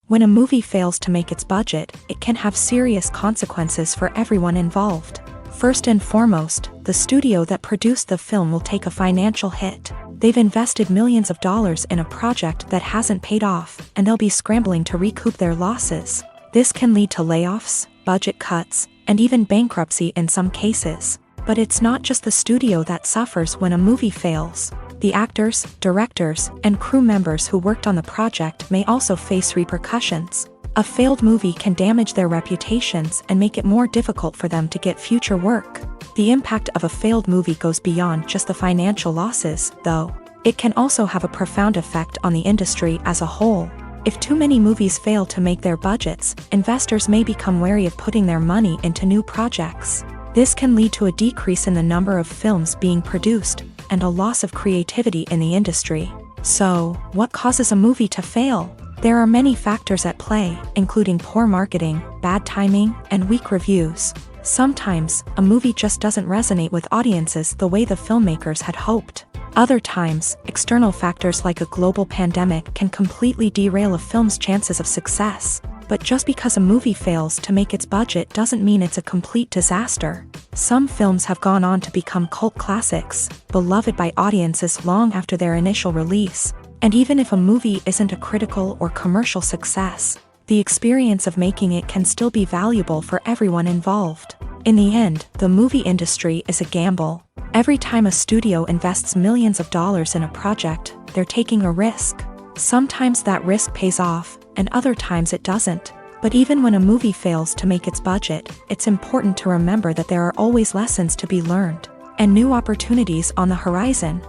When a movie fails to make its budget, it can have serious consequences for everyone involved. First and foremost, the studio that produced the film will take a financial hit. They've invested millions of dollars in a project that hasn't paid off, and they'll be scrambling to recoup their losses. This can lead to layoffs, budget cuts, and even bankruptcy in some cases. But it's not just the studio that suffers when a movie fails. The actors, directors, and crew members who worked on the project may also face repercussions. A failed movie can damage their reputations and make it more difficult for them to get future work. The impact of a failed movie goes beyond just the financial losses, though. It can also have a profound effect on the industry as a whole. If too many movies fail to make their budgets, investors may become wary of putting their money into new projects. This can lead to a decrease in the number of films being produced, and a loss of creativity in the industry. So, what causes a movie to fail? There are many factors at play, including poor marketing, bad timing, and weak reviews. Sometimes, a movie just doesn't resonate with audiences the way the filmmakers had hoped. Other times, external factors like a global pandemic can completely derail a film's chances of success. But just because a movie fails to make its budget doesn't mean it's a complete disaster. Some films have gone on to become cult classics, beloved by audiences long after their initial release. And even if a movie isn't a critical or commercial success, the experience of making it can still be valuable for everyone involved. In the end, the movie industry is a gamble. Every time a studio invests millions of dollars in a project, they're taking a risk. Sometimes that risk pays off, and other times it doesn't. But even when a movie fails to make its budget, it's important to remember that there are always lessons to be learned, and new opportunities on the horizon.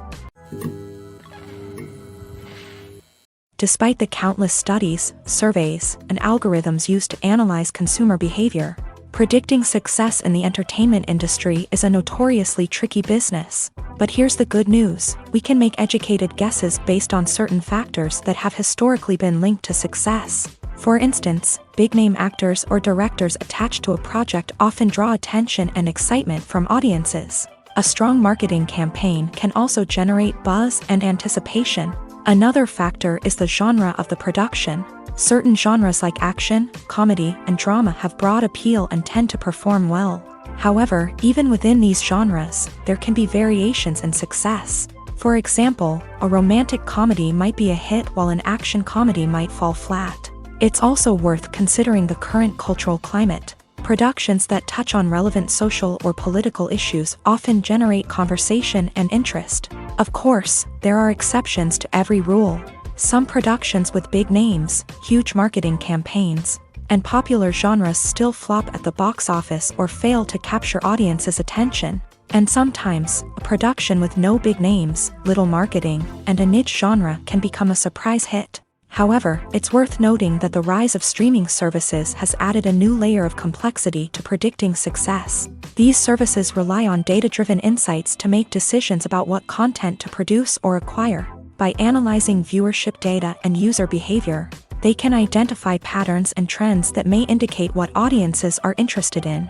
Despite the countless studies, surveys, and algorithms used to analyze consumer behavior, predicting success in the entertainment industry is a notoriously tricky business. But here's the good news: we can make educated guesses based on certain factors that have historically been linked to success. For instance, big-name actors or directors attached to a project often draw attention and excitement from audiences. A strong marketing campaign can also generate buzz and anticipation. Another factor is the genre of the production. Certain genres like action, comedy, and drama have broad appeal and tend to perform well. However, even within these genres, there can be variations in success. For example, a romantic comedy might be a hit while an action comedy might fall flat. It's also worth considering the current cultural climate. Productions that touch on relevant social or political issues often generate conversation and interest. Of course, there are exceptions to every rule. Some productions with big names, huge marketing campaigns, and popular genres still flop at the box office or fail to capture audiences' attention. And sometimes, a production with no big names, little marketing, and a niche genre can become a surprise hit. However, it's worth noting that the rise of streaming services has added a new layer of complexity to predicting success. These services rely on data-driven insights to make decisions about what content to produce or acquire. By analyzing viewership data and user behavior, they can identify patterns and trends that may indicate what audiences are interested in.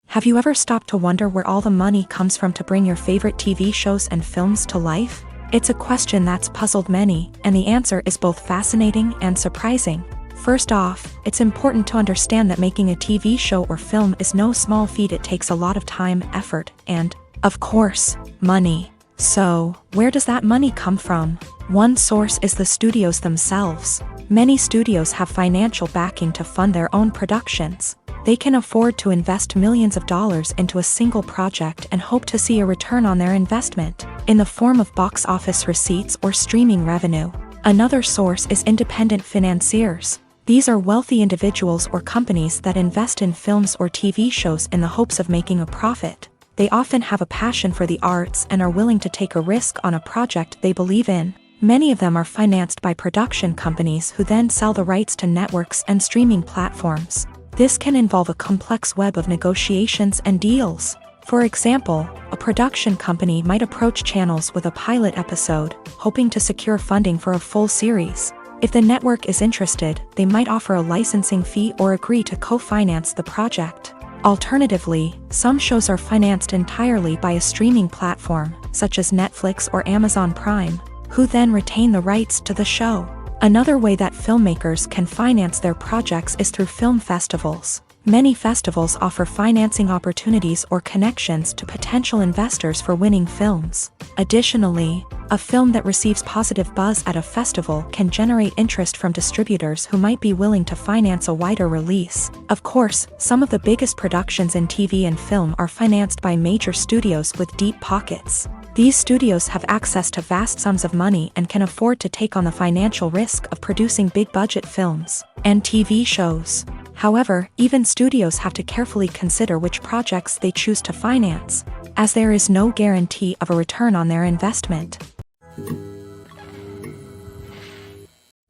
Have you ever stopped to wonder where all the money comes from to bring your favorite TV shows and films to life? It's a question that's puzzled many, and the answer is both fascinating and surprising. First off, it's important to understand that making a TV show or film is no small feat. It takes a lot of time, effort, and, of course, money. So, where does that money come from? One source is the studios themselves. Many studios have financial backing to fund their own productions. They can afford to invest millions of dollars into a single project and hope to see a return on their investment, in the form of box office receipts or streaming revenue. Another source is independent financiers. These are wealthy individuals or companies that invest in films or TV shows in the hopes of making a profit. They often have a passion for the arts and are willing to take a risk on a project they believe in. Many of them are financed by production companies who then sell the rights to networks and streaming platforms. This can involve a complex web of negotiations and deals. For example, a production company might approach channels with a pilot episode, hoping to secure funding for a full series. If the network is interested, they might offer a licensing fee or agree to co-finance the project. Alternatively, some shows are financed entirely by a streaming platform, such as Netflix or Amazon Prime, who then retain the rights to the show. Another way that filmmakers can finance their projects is through film festivals. Many festivals offer financing opportunities or connections to potential investors for winning films. Additionally, a film that receives positive buzz at a festival can generate interest from distributors who might be willing to finance a wider release. Of course, some of the biggest productions in TV and film are financed by major studios with deep pockets. These studios have access to vast sums of money and can afford to take on the financial risk of producing big-budget films and TV shows. However, even studios have to carefully consider which projects they choose to finance, as there is no guarantee of a return on their investment.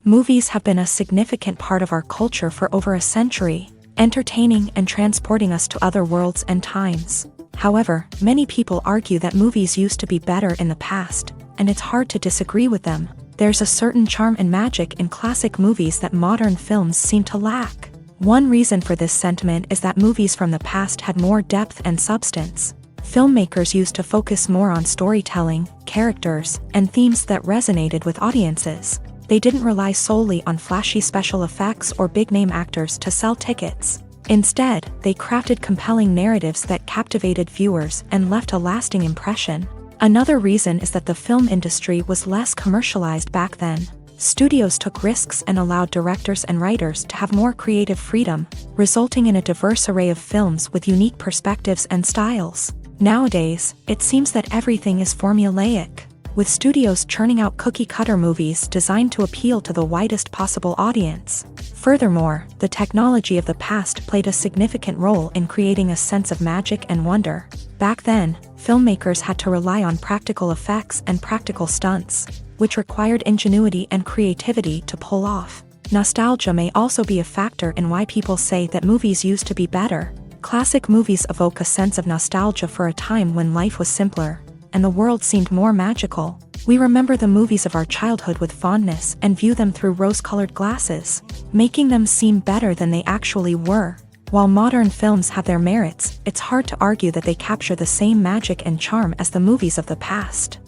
Movies have been a significant part of our culture for over a century, entertaining and transporting us to other worlds and times. However, many people argue that movies used to be better in the past, and it's hard to disagree with them. There's a certain charm and magic in classic movies that modern films seem to lack. One reason for this sentiment is that movies from the past had more depth and substance. Filmmakers used to focus more on storytelling, characters, and themes that resonated with audiences. They didn't rely solely on flashy special effects or big-name actors to sell tickets. Instead, they crafted compelling narratives that captivated viewers and left a lasting impression. Another reason is that the film industry was less commercialized back then. Studios took risks and allowed directors and writers to have more creative freedom, resulting in a diverse array of films with unique perspectives and styles. Nowadays, it seems that everything is formulaic, with studios churning out cookie-cutter movies designed to appeal to the widest possible audience. Furthermore, the technology of the past played a significant role in creating a sense of magic and wonder. Back then, filmmakers had to rely on practical effects and practical stunts, which required ingenuity and creativity to pull off. Nostalgia may also be a factor in why people say that movies used to be better. Classic movies evoke a sense of nostalgia for a time when life was simpler, and the world seemed more magical. We remember the movies of our childhood with fondness and view them through rose-colored glasses, making them seem better than they actually were. While modern films have their merits, it's hard to argue that they capture the same magic and charm as the movies of the past.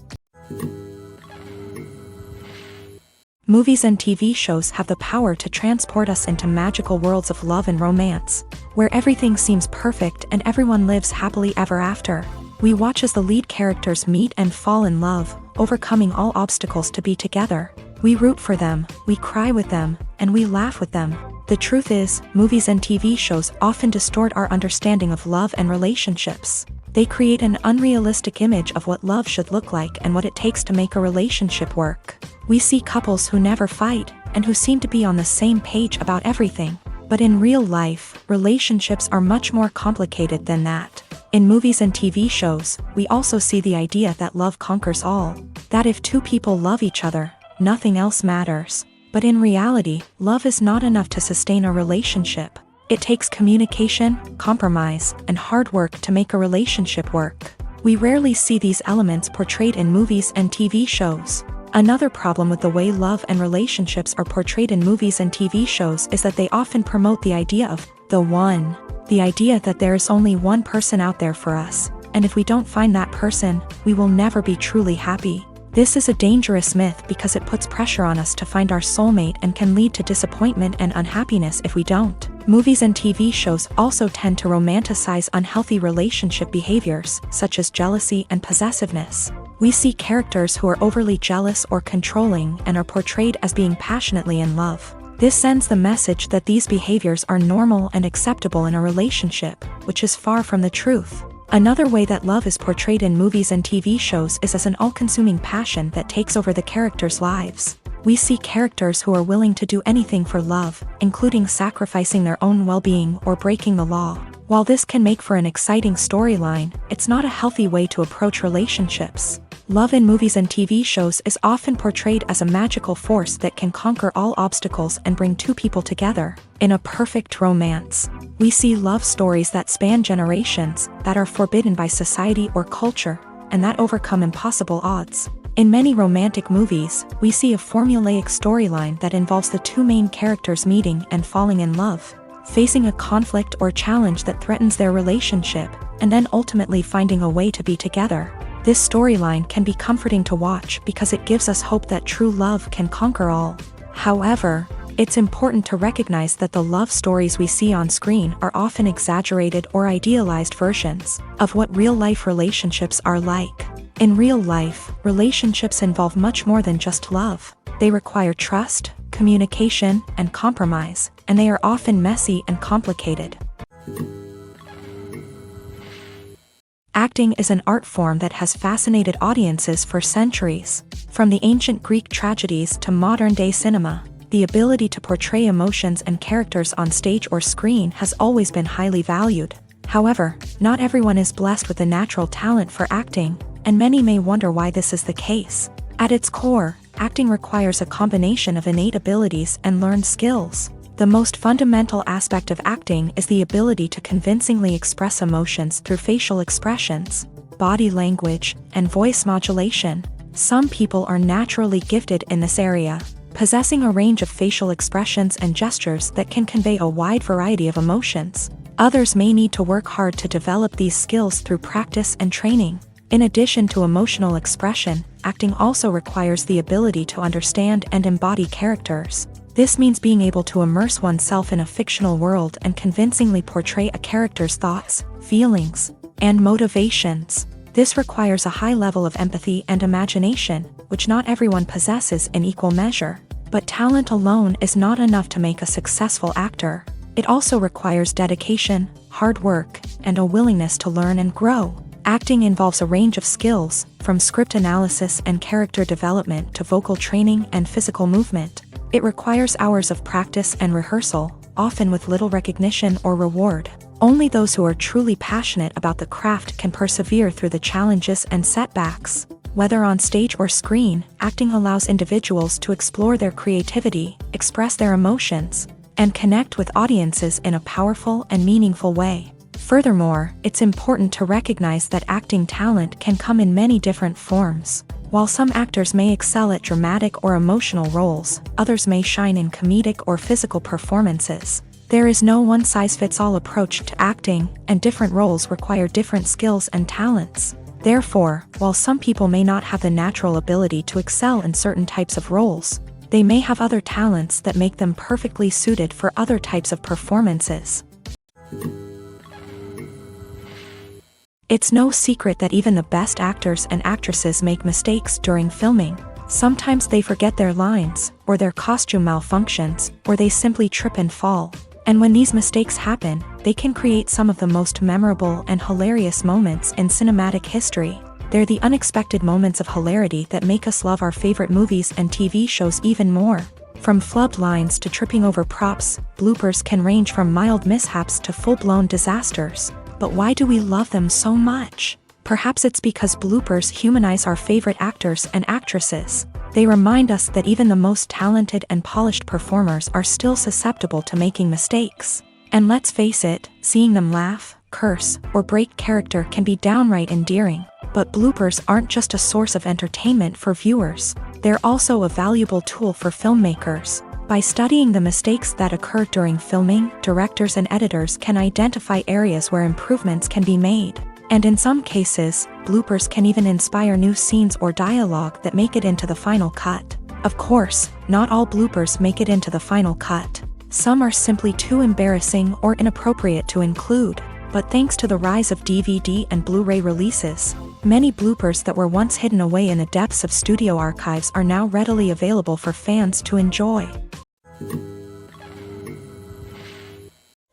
Movies and TV shows have the power to transport us into magical worlds of love and romance, where everything seems perfect and everyone lives happily ever after. We watch as the lead characters meet and fall in love, overcoming all obstacles to be together. We root for them, we cry with them, and we laugh with them. The truth is, movies and TV shows often distort our understanding of love and relationships. They create an unrealistic image of what love should look like and what it takes to make a relationship work. We see couples who never fight, and who seem to be on the same page about everything. But in real life, relationships are much more complicated than that. In movies and TV shows, we also see the idea that love conquers all. That if two people love each other, nothing else matters. But in reality, love is not enough to sustain a relationship. It takes communication, compromise, and hard work to make a relationship work. We rarely see these elements portrayed in movies and TV shows. Another problem with the way love and relationships are portrayed in movies and TV shows is that they often promote the idea of the one. The idea that there is only one person out there for us, and if we don't find that person, we will never be truly happy. This is a dangerous myth because it puts pressure on us to find our soulmate and can lead to disappointment and unhappiness if we don't. Movies and TV shows also tend to romanticize unhealthy relationship behaviors, such as jealousy and possessiveness. We see characters who are overly jealous or controlling and are portrayed as being passionately in love. This sends the message that these behaviors are normal and acceptable in a relationship, which is far from the truth. Another way that love is portrayed in movies and TV shows is as an all-consuming passion that takes over the characters' lives. We see characters who are willing to do anything for love, including sacrificing their own well-being or breaking the law. While this can make for an exciting storyline, it's not a healthy way to approach relationships. Love in movies and TV shows is often portrayed as a magical force that can conquer all obstacles and bring two people together. In a perfect romance, we see love stories that span generations, that are forbidden by society or culture, and that overcome impossible odds. In many romantic movies, we see a formulaic storyline that involves the two main characters meeting and falling in love, facing a conflict or challenge that threatens their relationship, and then ultimately finding a way to be together. This storyline can be comforting to watch because it gives us hope that true love can conquer all. However, it's important to recognize that the love stories we see on screen are often exaggerated or idealized versions of what real-life relationships are like. In real life, relationships involve much more than just love. They require trust, communication, and compromise, and they are often messy and complicated. Acting is an art form that has fascinated audiences for centuries. From the ancient Greek tragedies to modern-day cinema, the ability to portray emotions and characters on stage or screen has always been highly valued. However, not everyone is blessed with a natural talent for acting, and many may wonder why this is the case. At its core, acting requires a combination of innate abilities and learned skills. The most fundamental aspect of acting is the ability to convincingly express emotions through facial expressions, body language, and voice modulation. Some people are naturally gifted in this area, possessing a range of facial expressions and gestures that can convey a wide variety of emotions. Others may need to work hard to develop these skills through practice and training. In addition to emotional expression, acting also requires the ability to understand and embody characters. This means being able to immerse oneself in a fictional world and convincingly portray a character's thoughts, feelings, and motivations. This requires a high level of empathy and imagination, which not everyone possesses in equal measure. But talent alone is not enough to make a successful actor. It also requires dedication, hard work, and a willingness to learn and grow. Acting involves a range of skills, from script analysis and character development to vocal training and physical movement. It requires hours of practice and rehearsal, often with little recognition or reward. Only those who are truly passionate about the craft can persevere through the challenges and setbacks. Whether on stage or screen, acting allows individuals to explore their creativity, express their emotions, and connect with audiences in a powerful and meaningful way. Furthermore, it's important to recognize that acting talent can come in many different forms. While some actors may excel at dramatic or emotional roles, others may shine in comedic or physical performances. There is no one-size-fits-all approach to acting, and different roles require different skills and talents. Therefore, while some people may not have the natural ability to excel in certain types of roles, they may have other talents that make them perfectly suited for other types of performances. It's no secret that even the best actors and actresses make mistakes during filming. Sometimes they forget their lines, or their costume malfunctions, or they simply trip and fall. And when these mistakes happen, they can create some of the most memorable and hilarious moments in cinematic history. They're the unexpected moments of hilarity that make us love our favorite movies and TV shows even more. From flubbed lines to tripping over props, bloopers can range from mild mishaps to full-blown disasters. But why do we love them so much? Perhaps it's because bloopers humanize our favorite actors and actresses. They remind us that even the most talented and polished performers are still susceptible to making mistakes. And let's face it, seeing them laugh, curse, or break character can be downright endearing. But bloopers aren't just a source of entertainment for viewers. They're also a valuable tool for filmmakers. By studying the mistakes that occur during filming, directors and editors can identify areas where improvements can be made. And in some cases, bloopers can even inspire new scenes or dialogue that make it into the final cut. Of course, not all bloopers make it into the final cut. Some are simply too embarrassing or inappropriate to include. But thanks to the rise of DVD and Blu-ray releases, many bloopers that were once hidden away in the depths of studio archives are now readily available for fans to enjoy.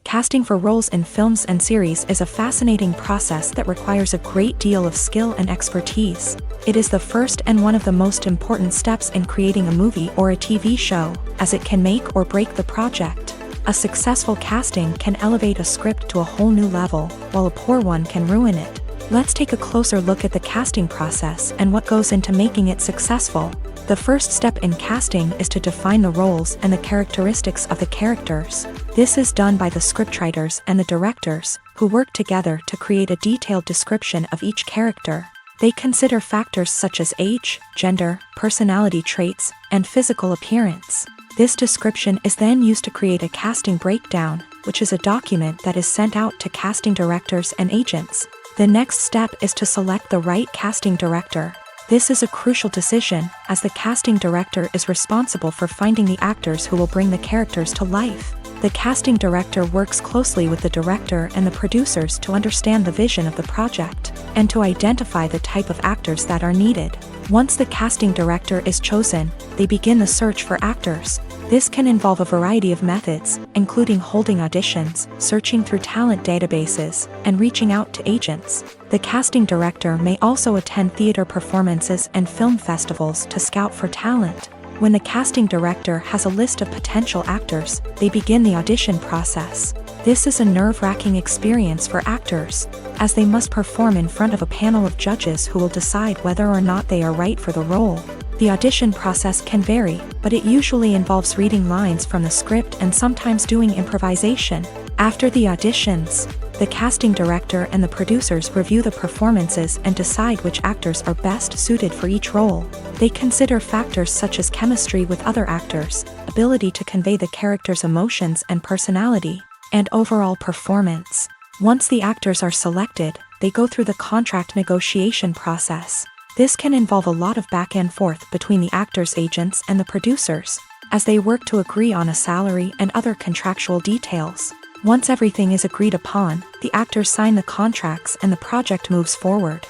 Casting for roles in films and series is a fascinating process that requires a great deal of skill and expertise. It is the first and one of the most important steps in creating a movie or a TV show, as it can make or break the project. A successful casting can elevate a script to a whole new level, while a poor one can ruin it. Let's take a closer look at the casting process and what goes into making it successful. The first step in casting is to define the roles and the characteristics of the characters. This is done by the scriptwriters and the directors, who work together to create a detailed description of each character. They consider factors such as age, gender, personality traits, and physical appearance. This description is then used to create a casting breakdown, which is a document that is sent out to casting directors and agents. The next step is to select the right casting director. This is a crucial decision, as the casting director is responsible for finding the actors who will bring the characters to life. The casting director works closely with the director and the producers to understand the vision of the project, and to identify the type of actors that are needed. Once the casting director is chosen, they begin the search for actors. This can involve a variety of methods, including holding auditions, searching through talent databases, and reaching out to agents. The casting director may also attend theater performances and film festivals to scout for talent. When the casting director has a list of potential actors, they begin the audition process. This is a nerve-wracking experience for actors, as they must perform in front of a panel of judges who will decide whether or not they are right for the role. The audition process can vary, but it usually involves reading lines from the script and sometimes doing improvisation. After the auditions, the casting director and the producers review the performances and decide which actors are best suited for each role. They consider factors such as chemistry with other actors, ability to convey the character's emotions and personality, and overall performance. Once the actors are selected, they go through the contract negotiation process. This can involve a lot of back and forth between the actors' agents and the producers, as they work to agree on a salary and other contractual details. Once everything is agreed upon, the actors sign the contracts and the project moves forward.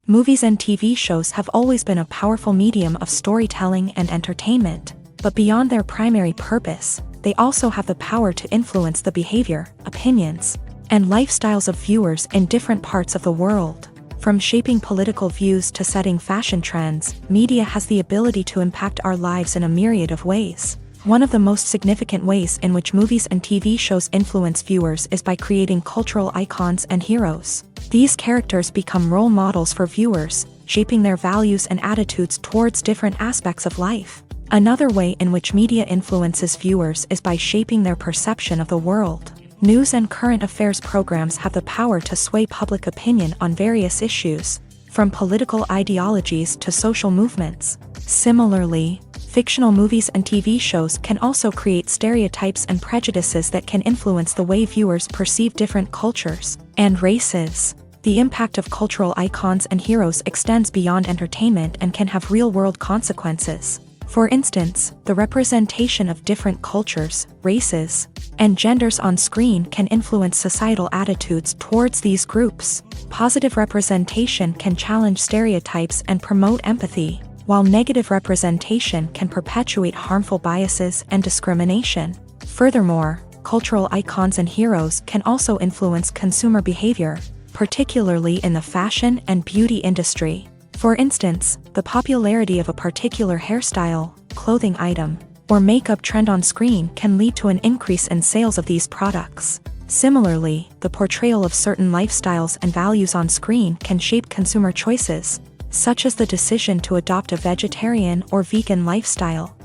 Movies and TV shows have always been a powerful medium of storytelling and entertainment, but beyond their primary purpose, they also have the power to influence the behavior, opinions, and lifestyles of viewers in different parts of the world. From shaping political views to setting fashion trends, media has the ability to impact our lives in a myriad of ways. One of the most significant ways in which movies and TV shows influence viewers is by creating cultural icons and heroes. These characters become role models for viewers, shaping their values and attitudes towards different aspects of life. Another way in which media influences viewers is by shaping their perception of the world. News and current affairs programs have the power to sway public opinion on various issues, from political ideologies to social movements. Similarly, fictional movies and TV shows can also create stereotypes and prejudices that can influence the way viewers perceive different cultures and races. The impact of cultural icons and heroes extends beyond entertainment and can have real-world consequences. For instance, the representation of different cultures, races, and genders on screen can influence societal attitudes towards these groups. Positive representation can challenge stereotypes and promote empathy, while negative representation can perpetuate harmful biases and discrimination. Furthermore, cultural icons and heroes can also influence consumer behavior, particularly in the fashion and beauty industry. For instance, the popularity of a particular hairstyle, clothing item, or makeup trend on screen can lead to an increase in sales of these products. Similarly, the portrayal of certain lifestyles and values on screen can shape consumer choices, such as the decision to adopt a vegetarian or vegan lifestyle.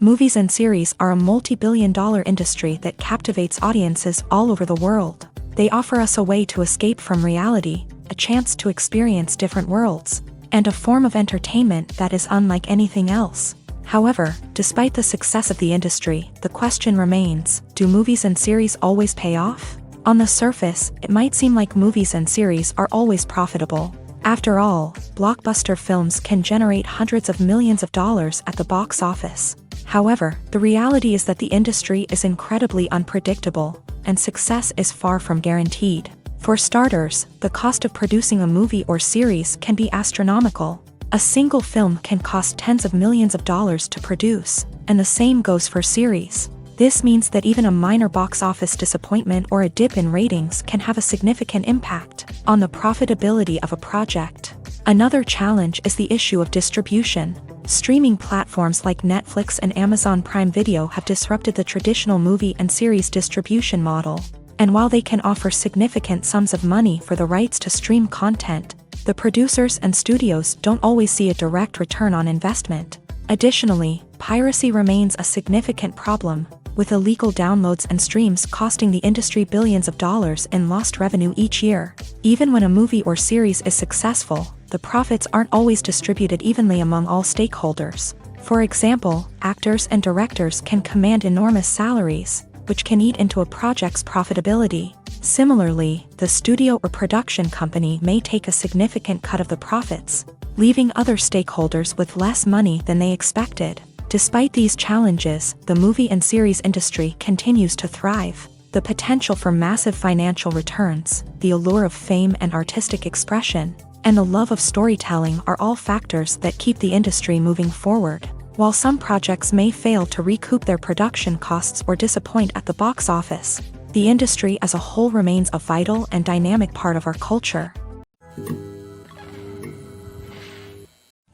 Movies and series are a multi-billion-dollar industry that captivates audiences all over the world. They offer us a way to escape from reality, a chance to experience different worlds, and a form of entertainment that is unlike anything else. However, despite the success of the industry, the question remains, do movies and series always pay off? On the surface, it might seem like movies and series are always profitable. After all, blockbuster films can generate hundreds of millions of dollars at the box office. However, the reality is that the industry is incredibly unpredictable, and success is far from guaranteed. For starters, the cost of producing a movie or series can be astronomical. A single film can cost tens of millions of dollars to produce, and the same goes for series. This means that even a minor box office disappointment or a dip in ratings can have a significant impact on the profitability of a project. Another challenge is the issue of distribution. Streaming platforms like Netflix and Amazon Prime Video have disrupted the traditional movie and series distribution model. And while they can offer significant sums of money for the rights to stream content, the producers and studios don't always see a direct return on investment. Additionally, piracy remains a significant problem, with illegal downloads and streams costing the industry billions of dollars in lost revenue each year. Even when a movie or series is successful, the profits aren't always distributed evenly among all stakeholders. For example, actors and directors can command enormous salaries, which can eat into a project's profitability. Similarly, the studio or production company may take a significant cut of the profits, leaving other stakeholders with less money than they expected. Despite these challenges, the movie and series industry continues to thrive. The potential for massive financial returns, the allure of fame and artistic expression, and the love of storytelling are all factors that keep the industry moving forward. While some projects may fail to recoup their production costs or disappoint at the box office, the industry as a whole remains a vital and dynamic part of our culture.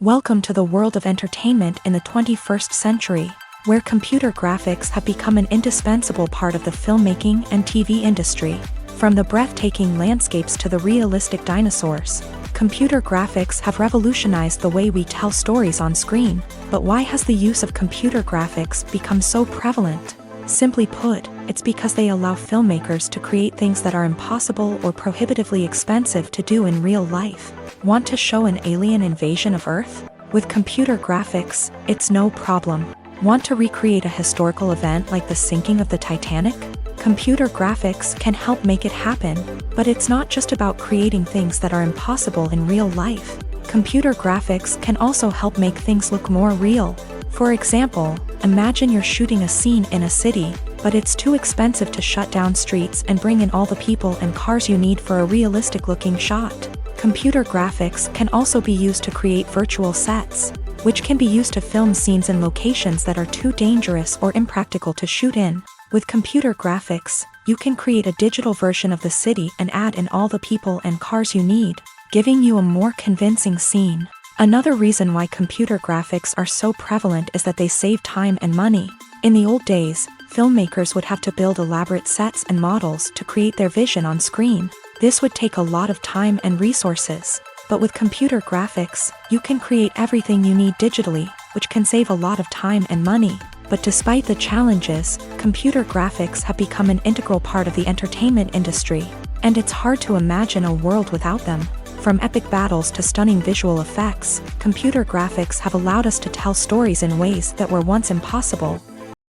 Welcome to the world of entertainment in the 21st century, where computer graphics have become an indispensable part of the filmmaking and TV industry. From the breathtaking landscapes to the realistic dinosaurs, computer graphics have revolutionized the way we tell stories on screen. But why has the use of computer graphics become so prevalent? Simply put, it's because they allow filmmakers to create things that are impossible or prohibitively expensive to do in real life. Want to show an alien invasion of Earth? With computer graphics, it's no problem. Want to recreate a historical event like the sinking of the Titanic? Computer graphics can help make it happen, but it's not just about creating things that are impossible in real life. Computer graphics can also help make things look more real. For example, imagine you're shooting a scene in a city, but it's too expensive to shut down streets and bring in all the people and cars you need for a realistic-looking shot. Computer graphics can also be used to create virtual sets, which can be used to film scenes in locations that are too dangerous or impractical to shoot in. With computer graphics, you can create a digital version of the city and add in all the people and cars you need, giving you a more convincing scene. Another reason why computer graphics are so prevalent is that they save time and money. In the old days, filmmakers would have to build elaborate sets and models to create their vision on screen. This would take a lot of time and resources. But with computer graphics, you can create everything you need digitally, which can save a lot of time and money. But despite the challenges, computer graphics have become an integral part of the entertainment industry, and it's hard to imagine a world without them. From epic battles to stunning visual effects, computer graphics have allowed us to tell stories in ways that were once impossible.